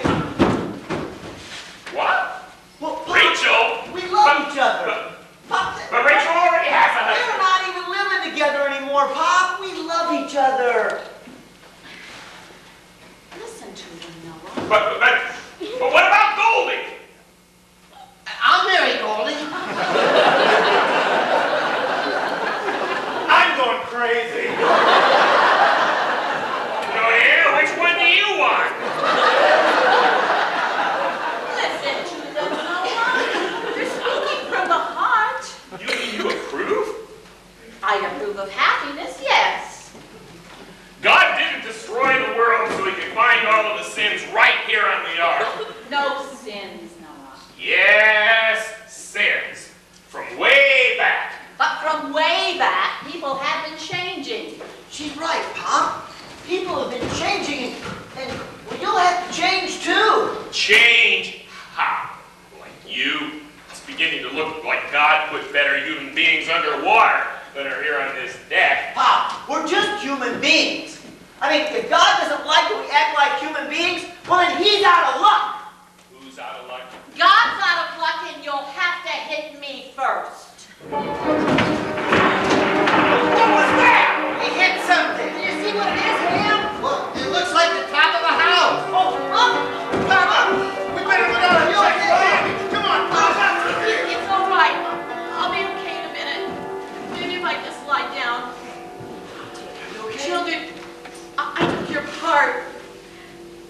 Speaker 2: What?
Speaker 1: Well, Pop,
Speaker 2: Rachel?
Speaker 1: we love each other. Pop,
Speaker 2: But Rachel already has a
Speaker 1: we're
Speaker 2: husband.
Speaker 1: not even living together anymore, Pop. We love each other.
Speaker 3: Listen to them, Noah.
Speaker 2: But what about Goldie?
Speaker 5: I'll marry Goldie.
Speaker 6: I'm going crazy.
Speaker 2: Oh yeah? Which one do you want?
Speaker 3: Listen to them, Noah. They're speaking from the heart.
Speaker 2: You mean you approve?
Speaker 3: I approve of happiness, yes.
Speaker 2: God didn't
Speaker 1: human beings. I mean, if God doesn't like that we act like human beings, well then he's out of luck.
Speaker 2: Who's out of luck?
Speaker 3: God's out of luck and you'll have to hit me first.
Speaker 5: What was that?
Speaker 1: He hit something.
Speaker 5: Do you see what it is, Ham? Well, it looks like the top of a house.
Speaker 1: Oh,
Speaker 6: Papa, we better go down and check
Speaker 1: okay?
Speaker 6: Randy. Come on, Papa.
Speaker 3: It's all right. I'll be okay in a minute. Maybe if I just lie down. Children, I took your part.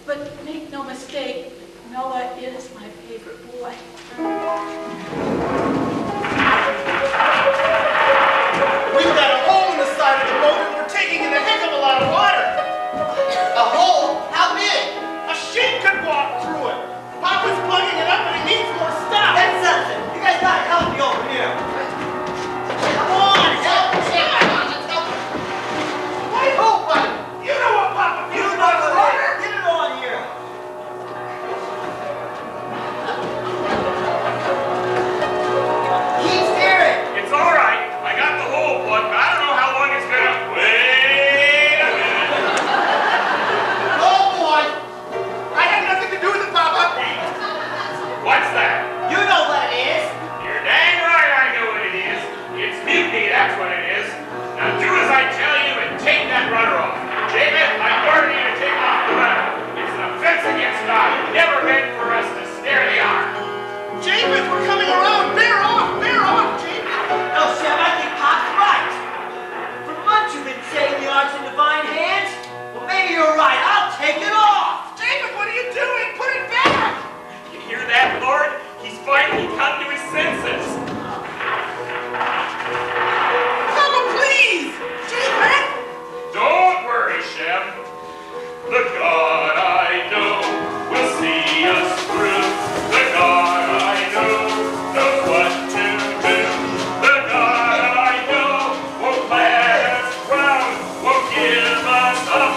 Speaker 3: But make no mistake, Noah is my favorite boy.
Speaker 6: We've got a hole in the side of the boat and we're taking in a heck of a lot of water.
Speaker 5: A hole? How big?
Speaker 6: A sheep could walk through it. Papa's plugging it up and he needs more stuff.
Speaker 1: That's something. You guys gotta help me over here.
Speaker 6: Come on, help me.
Speaker 5: Let's help. Why hope, buddy?
Speaker 6: You know what Papa
Speaker 1: You
Speaker 6: feels
Speaker 1: know
Speaker 6: about
Speaker 1: what
Speaker 6: water.
Speaker 1: it is. Get it on here. Keep steering.
Speaker 2: It's all right. I got the hole plugged, but I don't know how long it's gonna. Wait a minute.
Speaker 6: Oh boy. I had nothing to do with it, Papa.
Speaker 2: What's that?
Speaker 1: You know what it is.
Speaker 2: You're dang right I know what it is. It's mutiny, that's what it is. Now do as I tell you and take that rudder off. David, I order you to take off the rudder. It's an offense against God. Never meant for us to steer the ark.
Speaker 6: Japheth, we're coming around. Bear off, Japheth.
Speaker 1: No, Shem, I think Pop's right. For months you've been saying the ark's in divine hands. Well, maybe you're right. I'll take it off.
Speaker 6: Japheth, what are you doing? Put it back.
Speaker 2: You hear that, Lord? He's finally come to his senses.
Speaker 6: Papa, please. Japheth.
Speaker 2: Don't worry, Shem. The God I know will see us through. The God I know knows what to do. The God I know won't let us drown, won't give us up,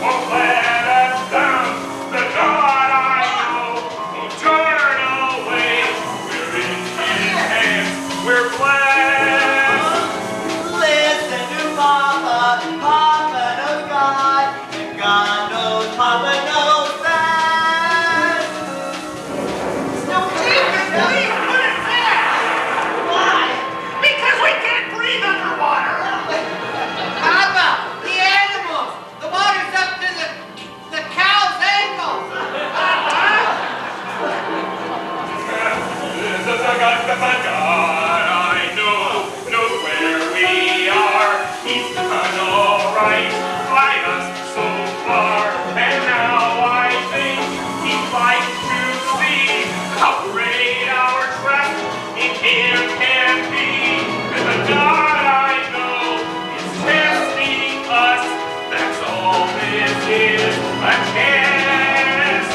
Speaker 2: won't let us down. The God I know won't turn away. We're in his hands. We're blessed.
Speaker 1: Listen to Papa. Papa knows God. And God knows Papa knows best.
Speaker 6: No, Japheth, please put it back.
Speaker 1: Why?
Speaker 6: Because we can't breathe underwater.
Speaker 5: Papa, the animals. The water's up to the cow's ankles.
Speaker 2: The God I know knows where we are. He's done all right by us so far. And now I think he'd like to see how great our trust in him can be. And the God I know is testing us. That's all this is, a test.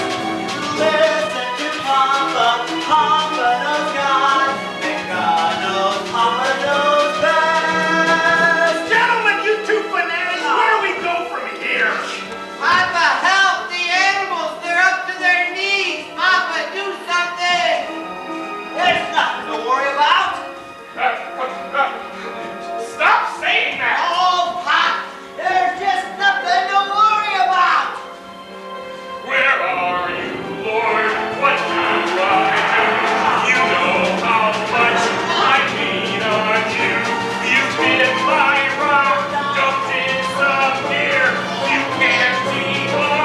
Speaker 1: Listen to Papa. Papa knows God. And God knows Papa knows best.
Speaker 6: Gentlemen, you two bananas, where do we go from here?
Speaker 5: Papa, help the animals. They're up to their knees. Papa, do something.
Speaker 1: There's nothing to worry about.
Speaker 2: Stop saying that!
Speaker 1: Oh, Pop, there's just nothing to worry about.
Speaker 2: Where are you, Lord? What do I do? You know how much I lean on you. You've been my rock. Don't disappear. You can't deny.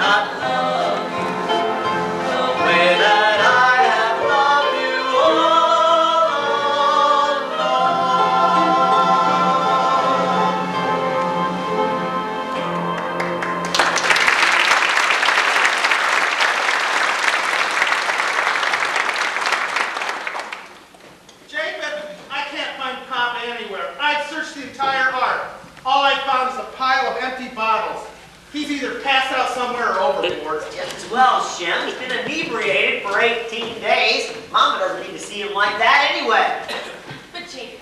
Speaker 1: not love you the way that I have loved you all
Speaker 6: Jacob, I can't find Papa anywhere. I've searched the entire ark. All I found is a pile of empty bottles. He's either passed out somewhere or overboard.
Speaker 1: Just as well, Shem. He's been inebriated for 18 days. Mama doesn't need to see him like that anyway.
Speaker 3: But Jacob,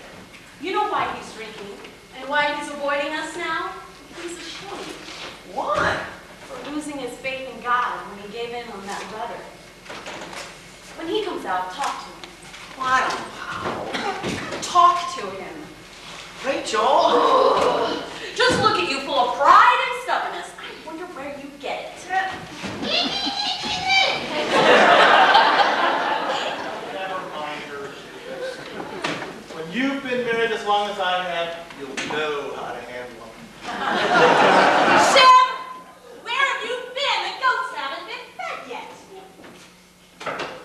Speaker 3: you know why he's drinking and why he's avoiding us now? He's ashamed.
Speaker 1: Why?
Speaker 3: For losing his faith in God when he gave in on that letter. When he comes out, talk to him.
Speaker 1: Well, I don't know how.
Speaker 3: Talk to him.
Speaker 1: Rachel?
Speaker 3: Just look at you full of pride and stubbornness. I wonder where you get it.
Speaker 6: Never mind her. When you've been married as long as I have, you'll know how to handle them.
Speaker 3: Shem, where have you been? The goats haven't been fed yet.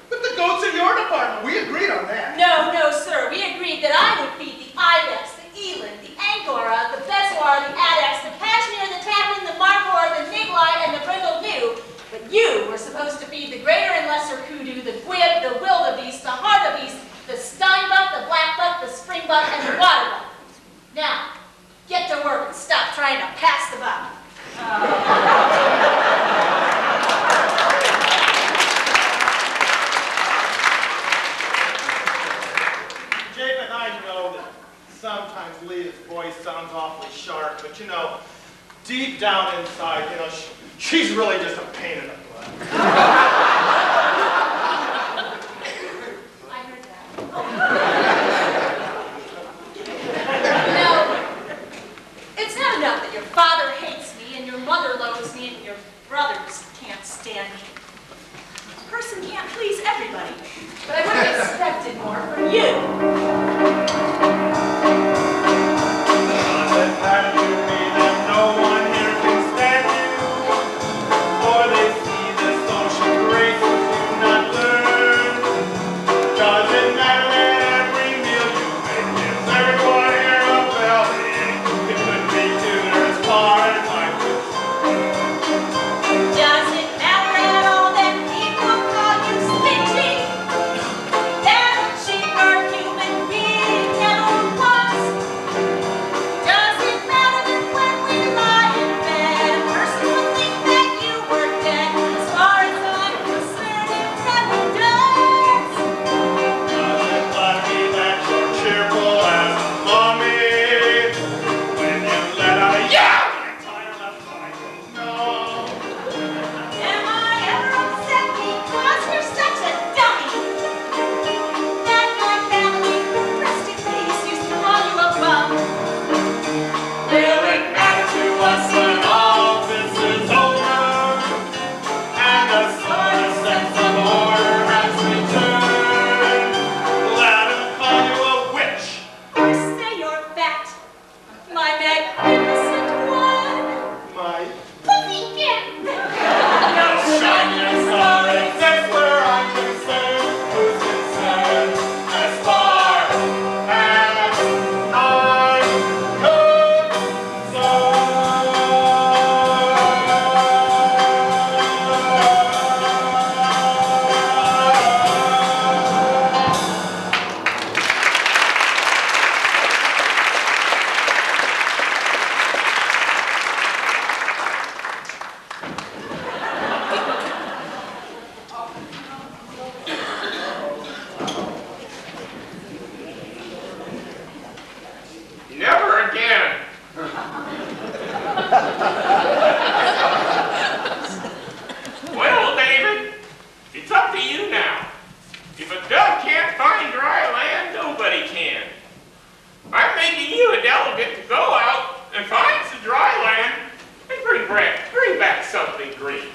Speaker 6: But the goats are your department. We agreed on that.
Speaker 3: No, no, sir. We agreed that I would feed the ibex, the eland, the angora, the bezoar, the addax, the cashmere, the taplin, the markhor, the niglai, and the brindle gnu. But you were supposed to feed the greater and lesser kudu, the gwib, the wildebeest, the hartebeest, the steinbuck, the blackbuck, the springbuck, and the waterbuck. Now, get to work and stop trying to pass the buck.
Speaker 6: Jacob, I know that sometimes Leah's voice sounds awfully sharp, but deep down inside, she's really just a pain in the butt.
Speaker 3: I heard that. No, it's not enough that your father hates me and your mother loathes me and your brothers can't stand me. A person can't please everybody, but I would have expected more from you.
Speaker 6: Doesn't matter to me that no one here can stand you, for they see the social graces you not learn. Doesn't matter that every meal you make gives everyone here a belly. It could be tutor as far as I'm concerned.
Speaker 3: Does it matter at all that people call you stingy? That a cheaper human being never was? Does it matter that when we lie in bed, a person would think that you were dead? As far as I'm concerned, it never does.
Speaker 6: Doesn't flatter me that you're cheerful as a mummy. When you let out a yell, my entire left side goes numb.
Speaker 3: Am I ever upset because you're such a dummy? That my family, rest in peace, used to call you a bum.
Speaker 6: Will it matter to us when all this is over and a sort of sense of order has returned? Let 'em call you a witch.
Speaker 3: Or say you're fat, my magnificent one.
Speaker 6: My
Speaker 3: Pussycat!
Speaker 6: no shinier star exists where I'm concerned. Who's concerned as far as
Speaker 2: Never again. Well, David, it's up to you now. If a dove can't find dry land, nobody can. I'm making you a delegate to go out and find some dry land and bring back something green.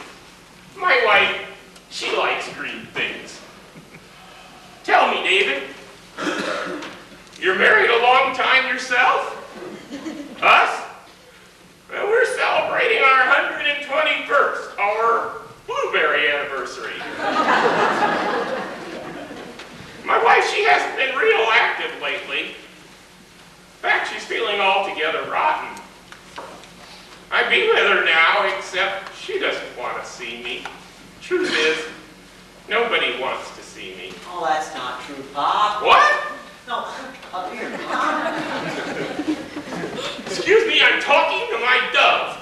Speaker 2: My wife, she likes green things. Tell me, David, you're married a long time yourself? Us? Well, we're celebrating our 121st, our she doesn't want to see me. Truth is, nobody wants to see me.
Speaker 1: Oh, that's not true, Pop.
Speaker 2: What?
Speaker 1: No, up here, Pop.
Speaker 2: Excuse me, I'm talking to my dove.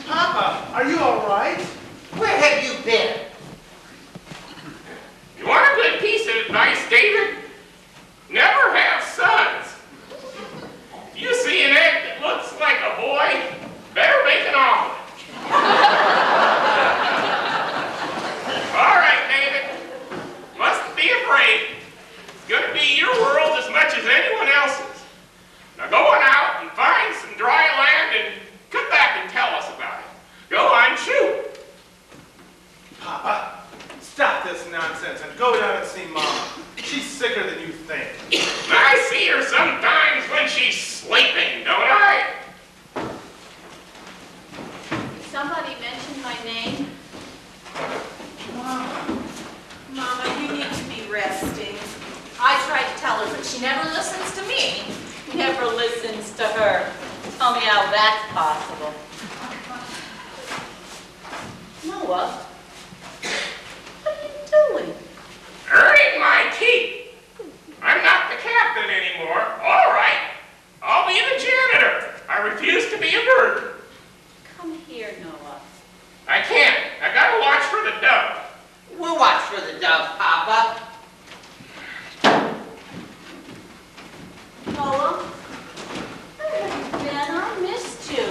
Speaker 6: Papa, are you all right?
Speaker 5: Where have you been?
Speaker 2: You want a good piece of advice, David? Never have sons. You see an egg that looks like a boy, better make an omelet. All right, David. Mustn't be afraid. It's going to be your world as much as anyone else's. Now go on out and find some dry land and come back and tell us about it. Go on, shoot.
Speaker 6: Papa, stop this nonsense and go down and see Mama. She's sicker than you think.
Speaker 2: I see her sometimes when she's sleeping, don't I?
Speaker 3: Somebody mentioned my name.
Speaker 7: Mama, you need to be resting.
Speaker 3: I tried to tell her, but she never listens to me. Never listens to her. Tell me how that's possible. Noah, what are you doing?
Speaker 2: Earning my keep. I'm not the captain anymore. All right. I'll be the janitor. I refuse to be a burden.
Speaker 3: Come here, Noah.
Speaker 2: I can't. I gotta watch for the dove.
Speaker 5: We'll watch for the dove, Papa.
Speaker 3: Noah, where have you been? I missed you.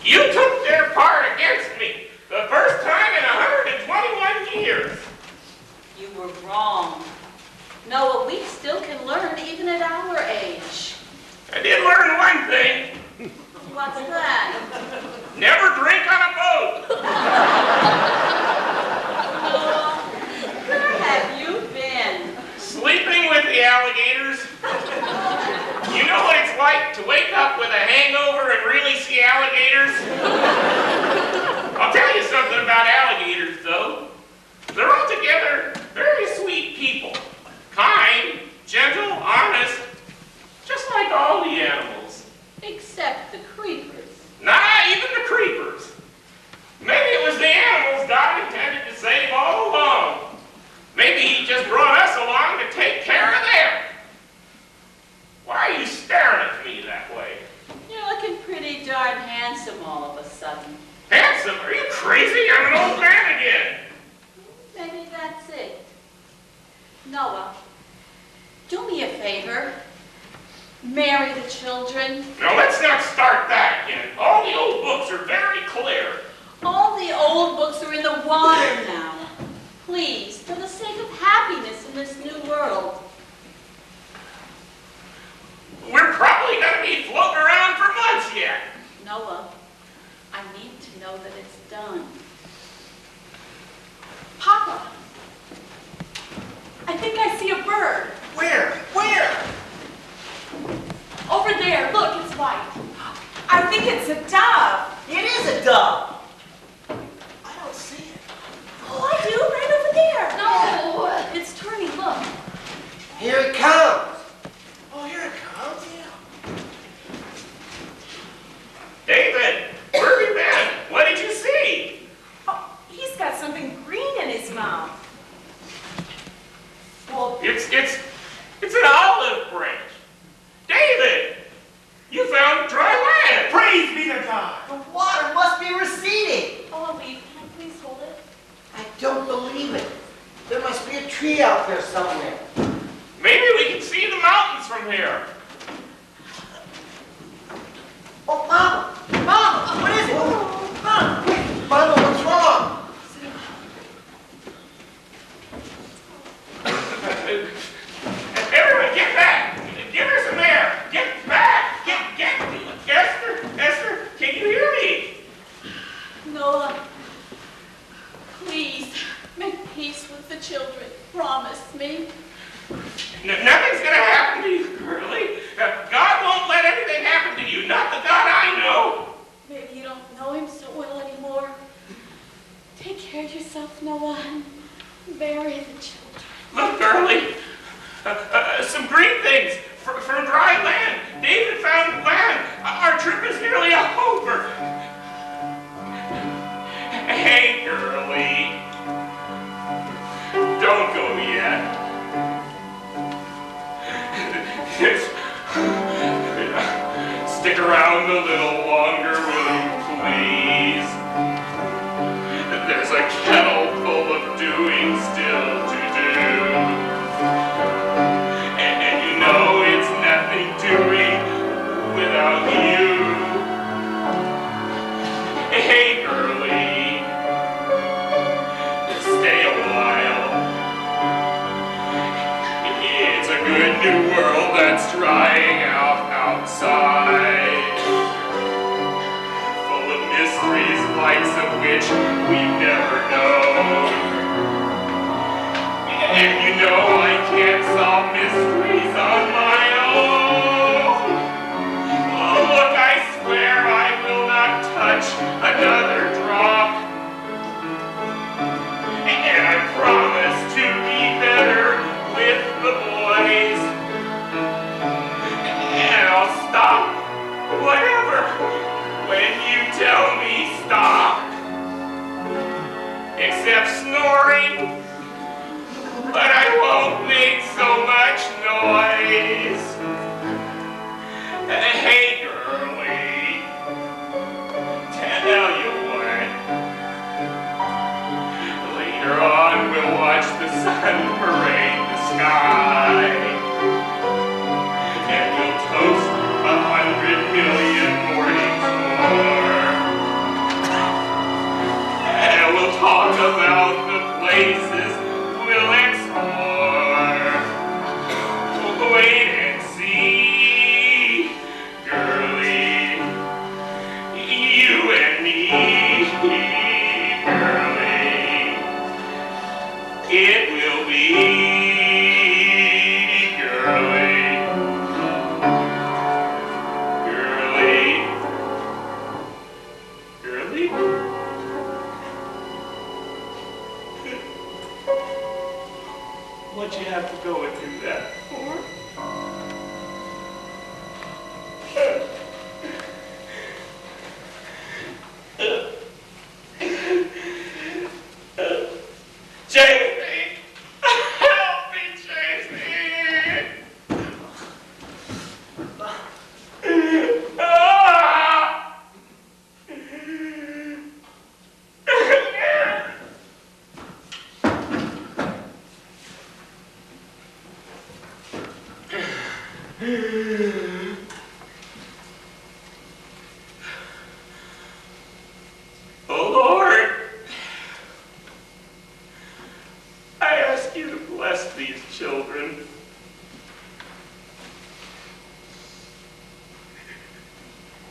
Speaker 2: You took their part against me. The first time in 121 years.
Speaker 3: You were wrong. Noah, we still can learn even at our age.
Speaker 2: I did learn one thing.
Speaker 3: What's that?
Speaker 2: Never drink on a boat.
Speaker 3: Noah, where have you been?
Speaker 2: Sleeping with the alligators. You know what it's like to wake up with a hangover and really see alligators? I'll tell you something about alligators, though. They're altogether very sweet people. Kind, gentle, honest, just like all the animals.
Speaker 3: Except the creepers.
Speaker 2: Nah, even the creepers. Maybe it was the animals God intended to save all along. Maybe he just brought us along to take care of them. Why are you staring at me that way?
Speaker 3: You're looking pretty darn handsome all of a sudden.
Speaker 2: Handsome? Are you crazy? I'm an old man again.
Speaker 3: Maybe that's it. Noah, do me a favor. Marry the children.
Speaker 2: Now let's not start that again. All the old books are very clear.
Speaker 3: All the old books are in the water now. Please, for the sake of happiness in this new world.
Speaker 2: We're probably going to be floating around for months yet.
Speaker 3: Noah, I need to know that it's done.
Speaker 7: Papa, I think I see a bird.
Speaker 5: Where? Where?
Speaker 7: Over there, look, it's white. I think it's a dove.
Speaker 1: It is a dove.
Speaker 5: I don't see it.
Speaker 7: Oh, I do, right over there.
Speaker 3: No, it's turning, look.
Speaker 5: Here it comes. Oh, here it comes.
Speaker 2: David, where have you been? What did you see?
Speaker 7: Oh, he's got something green in his mouth.
Speaker 2: Well, it's an olive branch. David, you found dry land.
Speaker 6: Praise be to God.
Speaker 1: The water must be receding.
Speaker 3: Oh, Lee, can I please hold it?
Speaker 5: I don't believe it. There must be a tree out there somewhere.
Speaker 2: Maybe we can see the mountains from here.
Speaker 5: Oh, Mama! Mama! What is it? Mama! Mama, what's wrong?
Speaker 2: Everyone, get back! Give her some air! Get back! Get Esther, can you hear me?
Speaker 3: Noah, please, make peace with the children. Promise me.
Speaker 2: Nothing's gonna happen to you, Curly. God won't let anything happen to you, not the God I know.
Speaker 3: Maybe you don't know him so well anymore. Take care of yourself, Noah, and bury the children.
Speaker 2: Look, Curly, some green things from dry land. David found land. Our trip is nearly over. Hey, girlie. Don't go yet. Stick around a little longer, will you please? There's a kettle full of doing still to do. And you know it's nothing doing without you. Hey, girlie, stay a while. It's a good new world that's drying out outside, full of mysteries, likes of which we've never known. And you know I can't solve mysteries on my own. Oh, look, I swear I will not touch another drop. And I promise to be better with the boys. And I'll stop whatever when you tell me stop. Except snoring. But I won't make so much noise. Hey, girlie, tell you what. Later on, we'll watch the sun parade the sky. And we'll toast 100 million mornings more. And we'll talk about the places we'll explore. Wait and see, girlie. You and me, girlie. It will be, girlie. Girlie. Girlie? What'd you have to go and do that for? Jamie! Help me, Jamie! Ah! Oh Lord, I ask you to bless these children.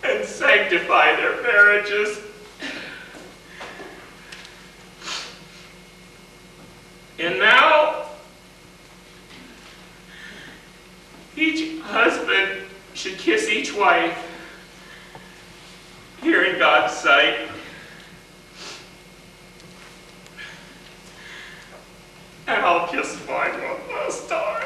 Speaker 2: And sanctify their marriages. And now, each husband should kiss each wife here in God's sight. And I'll kiss mine one last time.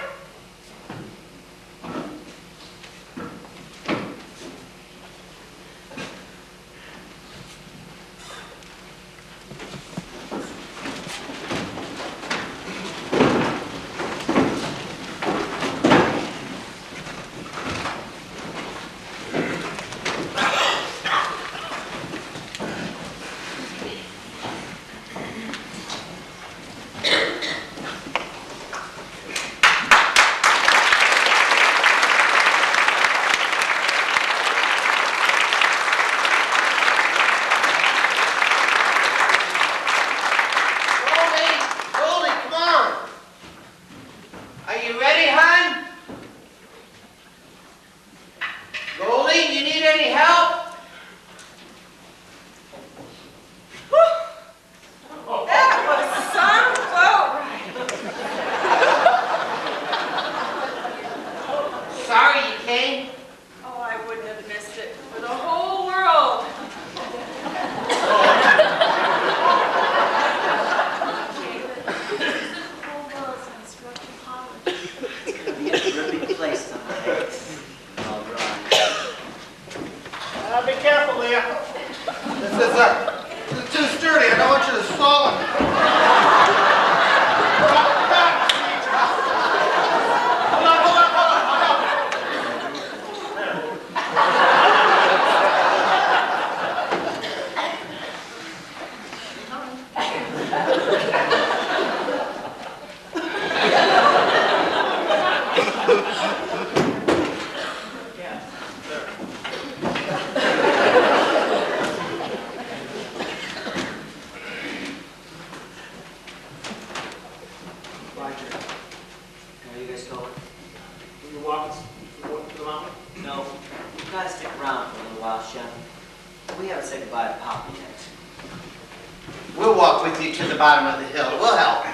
Speaker 5: walk with you to the bottom of the hill. We'll help.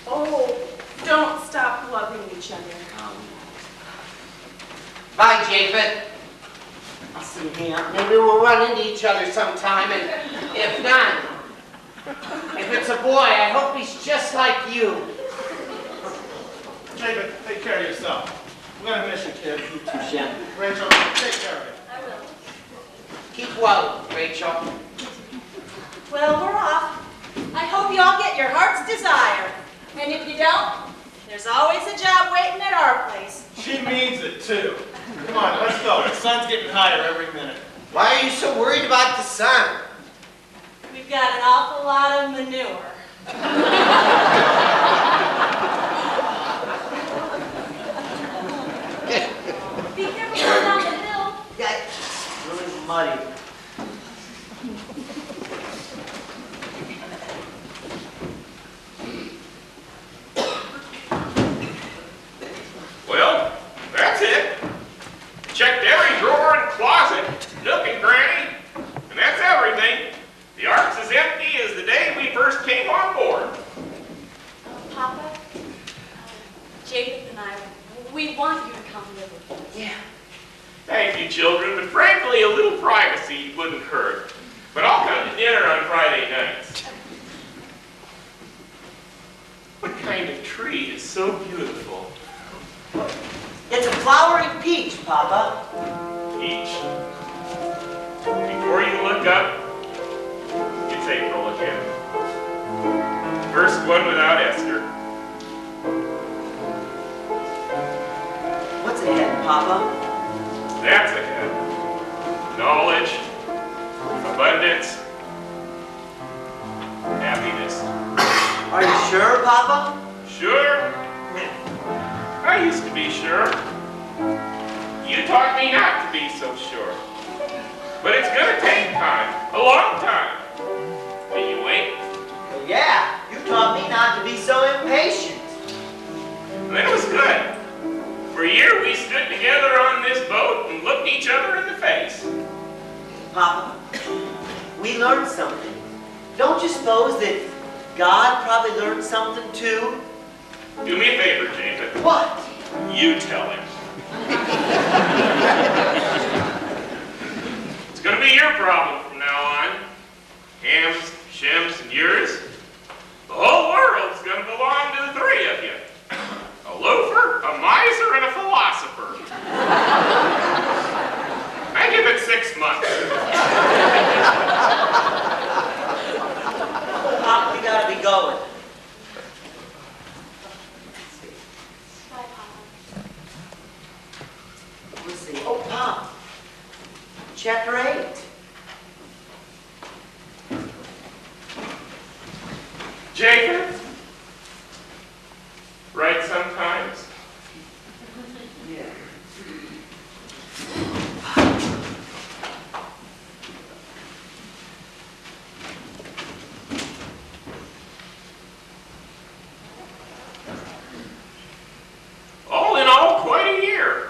Speaker 7: Oh, don't stop loving each other.
Speaker 5: Bye, Japhet.
Speaker 1: I'll see him.
Speaker 5: Maybe we'll run into each other sometime, and if not, if it's a boy, I hope he's just like you.
Speaker 6: Jacob, take care of yourself. We're gonna miss you, kid.
Speaker 1: You too, Shem.
Speaker 6: Rachel, take care of it.
Speaker 8: I will.
Speaker 5: Keep well, Rachel.
Speaker 3: Well, we're off. I hope you all get your heart's desire. And if you don't, there's always a job waiting at our place.
Speaker 6: She means it, too. Come on, let's go. The sun's getting higher every minute.
Speaker 5: Why are you so worried about the sun?
Speaker 3: We've got an awful lot of manure.
Speaker 8: Be careful going down the hill.
Speaker 1: Yeah, it's really muddy.
Speaker 2: Well, that's it. Checked every drawer and closet, nook and cranny, and that's everything. The ark's as empty as the day we first came on board.
Speaker 8: Papa, Jacob and I, we want you to come live with us.
Speaker 5: Yeah.
Speaker 2: Thank you, children, but frankly, a little privacy wouldn't hurt. But I'll come to dinner on Friday nights. What kind of tree is so beautiful?
Speaker 1: It's a flowering peach, Papa.
Speaker 2: Peach. Before you look up, it's April again. First one without Esther.
Speaker 1: What's ahead, Papa?
Speaker 2: That's ahead. Knowledge, abundance, happiness.
Speaker 1: Are you sure, Papa?
Speaker 2: Sure? I used to be sure. You taught me not to be so sure. But it's gonna take time, a long time. Will you wait?
Speaker 1: Well, yeah, you taught me not to be so impatient.
Speaker 2: That was good. For a year we stood together on this boat and looked each other in the face.
Speaker 1: Papa, we learned something. Don't you suppose that God probably learned something too?
Speaker 2: Do me a favor, Jacob.
Speaker 1: What?
Speaker 2: You tell him. It's gonna be your problem from now on. Ham's, Shem's, and yours. The whole world's gonna belong to the three of you. A loafer, a miser, and a philosopher. I give it 6 months.
Speaker 1: Papa, we gotta be going.
Speaker 8: Bye, Papa.
Speaker 1: Let's see. Oh, Pop. Chapter 8.
Speaker 2: Jacob? Right sometimes?
Speaker 1: Yeah.
Speaker 2: All in all, quite a year.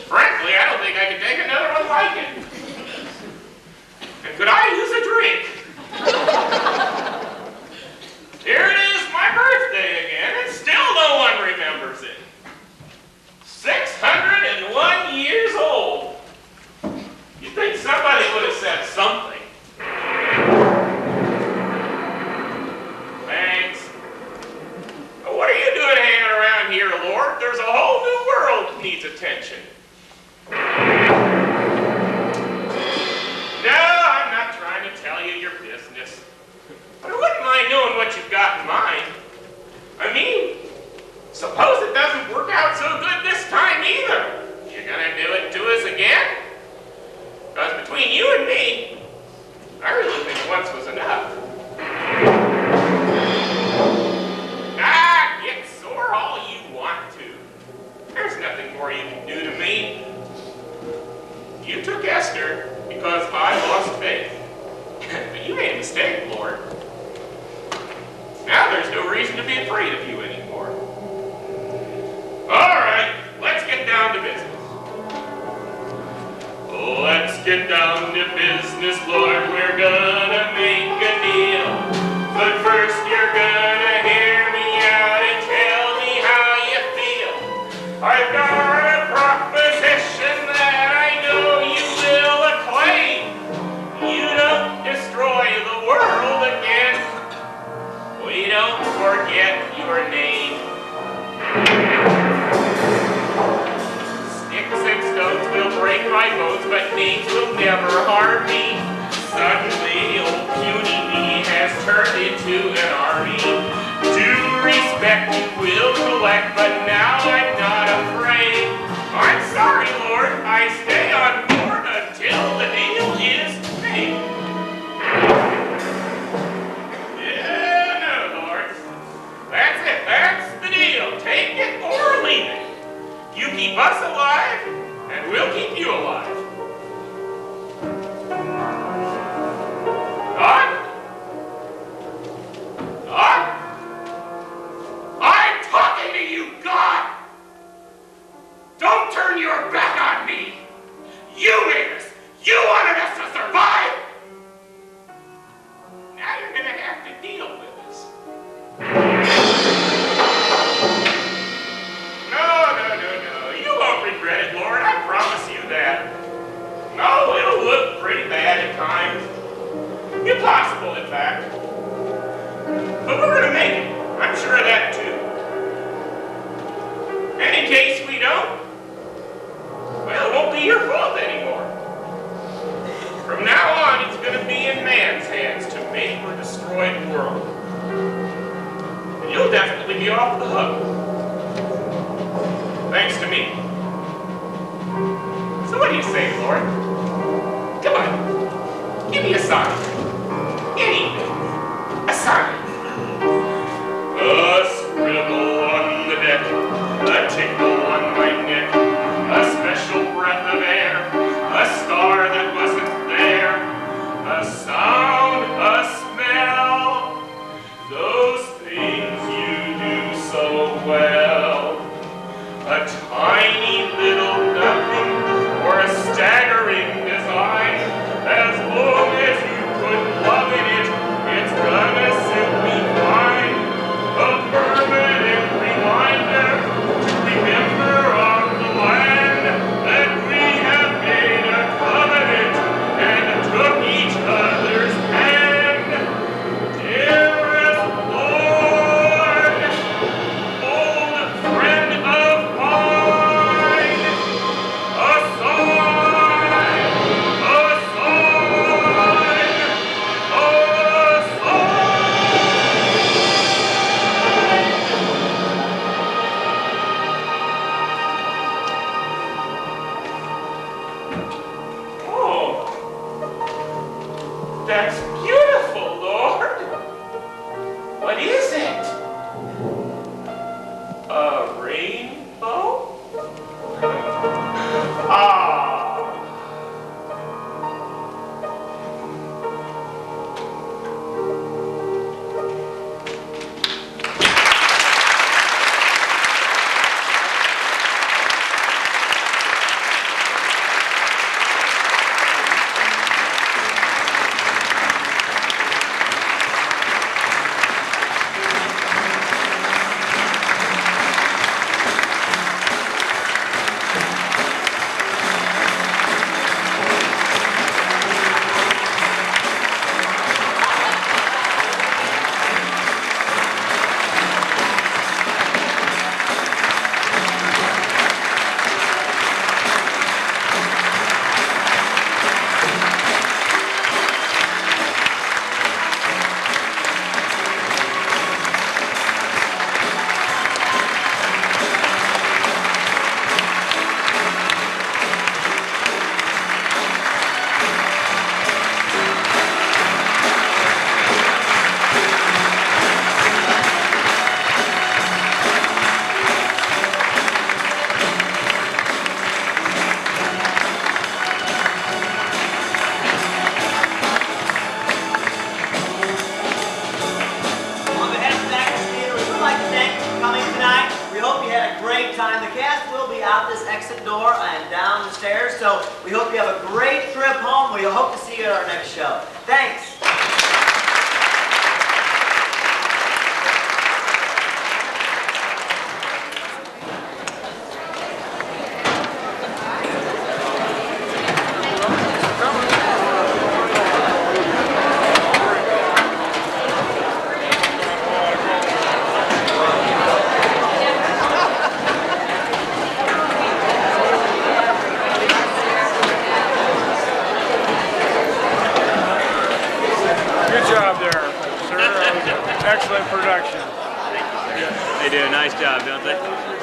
Speaker 2: Frankly, I don't think I could take another one like it. And could I use a drink? Here it is, my birthday again, and still no one remembers it. 601 years old. You'd think somebody would have said something. Thanks. What are you doing hanging around here, Lord? There's a whole new world that needs attention. No, I'm not trying to tell you your business. But I wouldn't mind knowing what you've got in mind. I mean, suppose it doesn't work out so good this time either. You're gonna do it to us again? Because between you and me, I really think once was enough. Ah, get sore all you want to. There's nothing more you can do to me. You took Esther because I lost faith. But you made a mistake, Lord. Now there's no reason to be afraid of you anymore. All right, let's get down to business. get down to business, Lord. We're gonna make a deal. But first you're gonna hear me out and tell me how you feel. I've got a proposition that I know you will acclaim. You don't destroy the world again. We don't forget your name. Sticks and stones will break my bones, but names will never harm me. Suddenly, old puny me has turned into an army. Due respect you will collect, but now I'm not afraid. I'm sorry, Lord, I stay on board until the deal is made. Yeah, no, Lord. That's it, that's the deal. Take it or leave it. You keep us alive, and we'll keep you alive. God? God? I'm talking to you, God! Don't turn your back on me! You made us! You wanted us to survive! Now you're gonna have to deal with us. No. You won't regret it, Lord. I promise you that. No, it'll look pretty bad at times. Impossible, in fact. But we're gonna make it. I'm sure of that, too. And in case we don't, well, it won't be your fault anymore. From now on, it's gonna be in man's hands to make or destroy the world. And you'll definitely be off the hook. Thanks to me. So what do you say, Lord? Come on. Give me a sign. Anything. A sign. A scribble on the deck. A tickle on my neck. A special breath of air. A star that wasn't there. A sound. A smell. Those things you do so well. A tiny little nothing or a staggering design. As long as you put love in it, it's gonna suit me fine. A permanent reminder to remember on the land that we have made a covenant and took each other's hand. Dearest Lord, old friend of mine, a sign, a sign, a sign. Oh, that's beautiful, Lord. What is it? A rainbow? Ah.
Speaker 1: So we hope you have a great trip home. We hope to see you at our next show. Thanks.
Speaker 10: Good job there, sir. Excellent production.
Speaker 11: They do a nice job, don't they?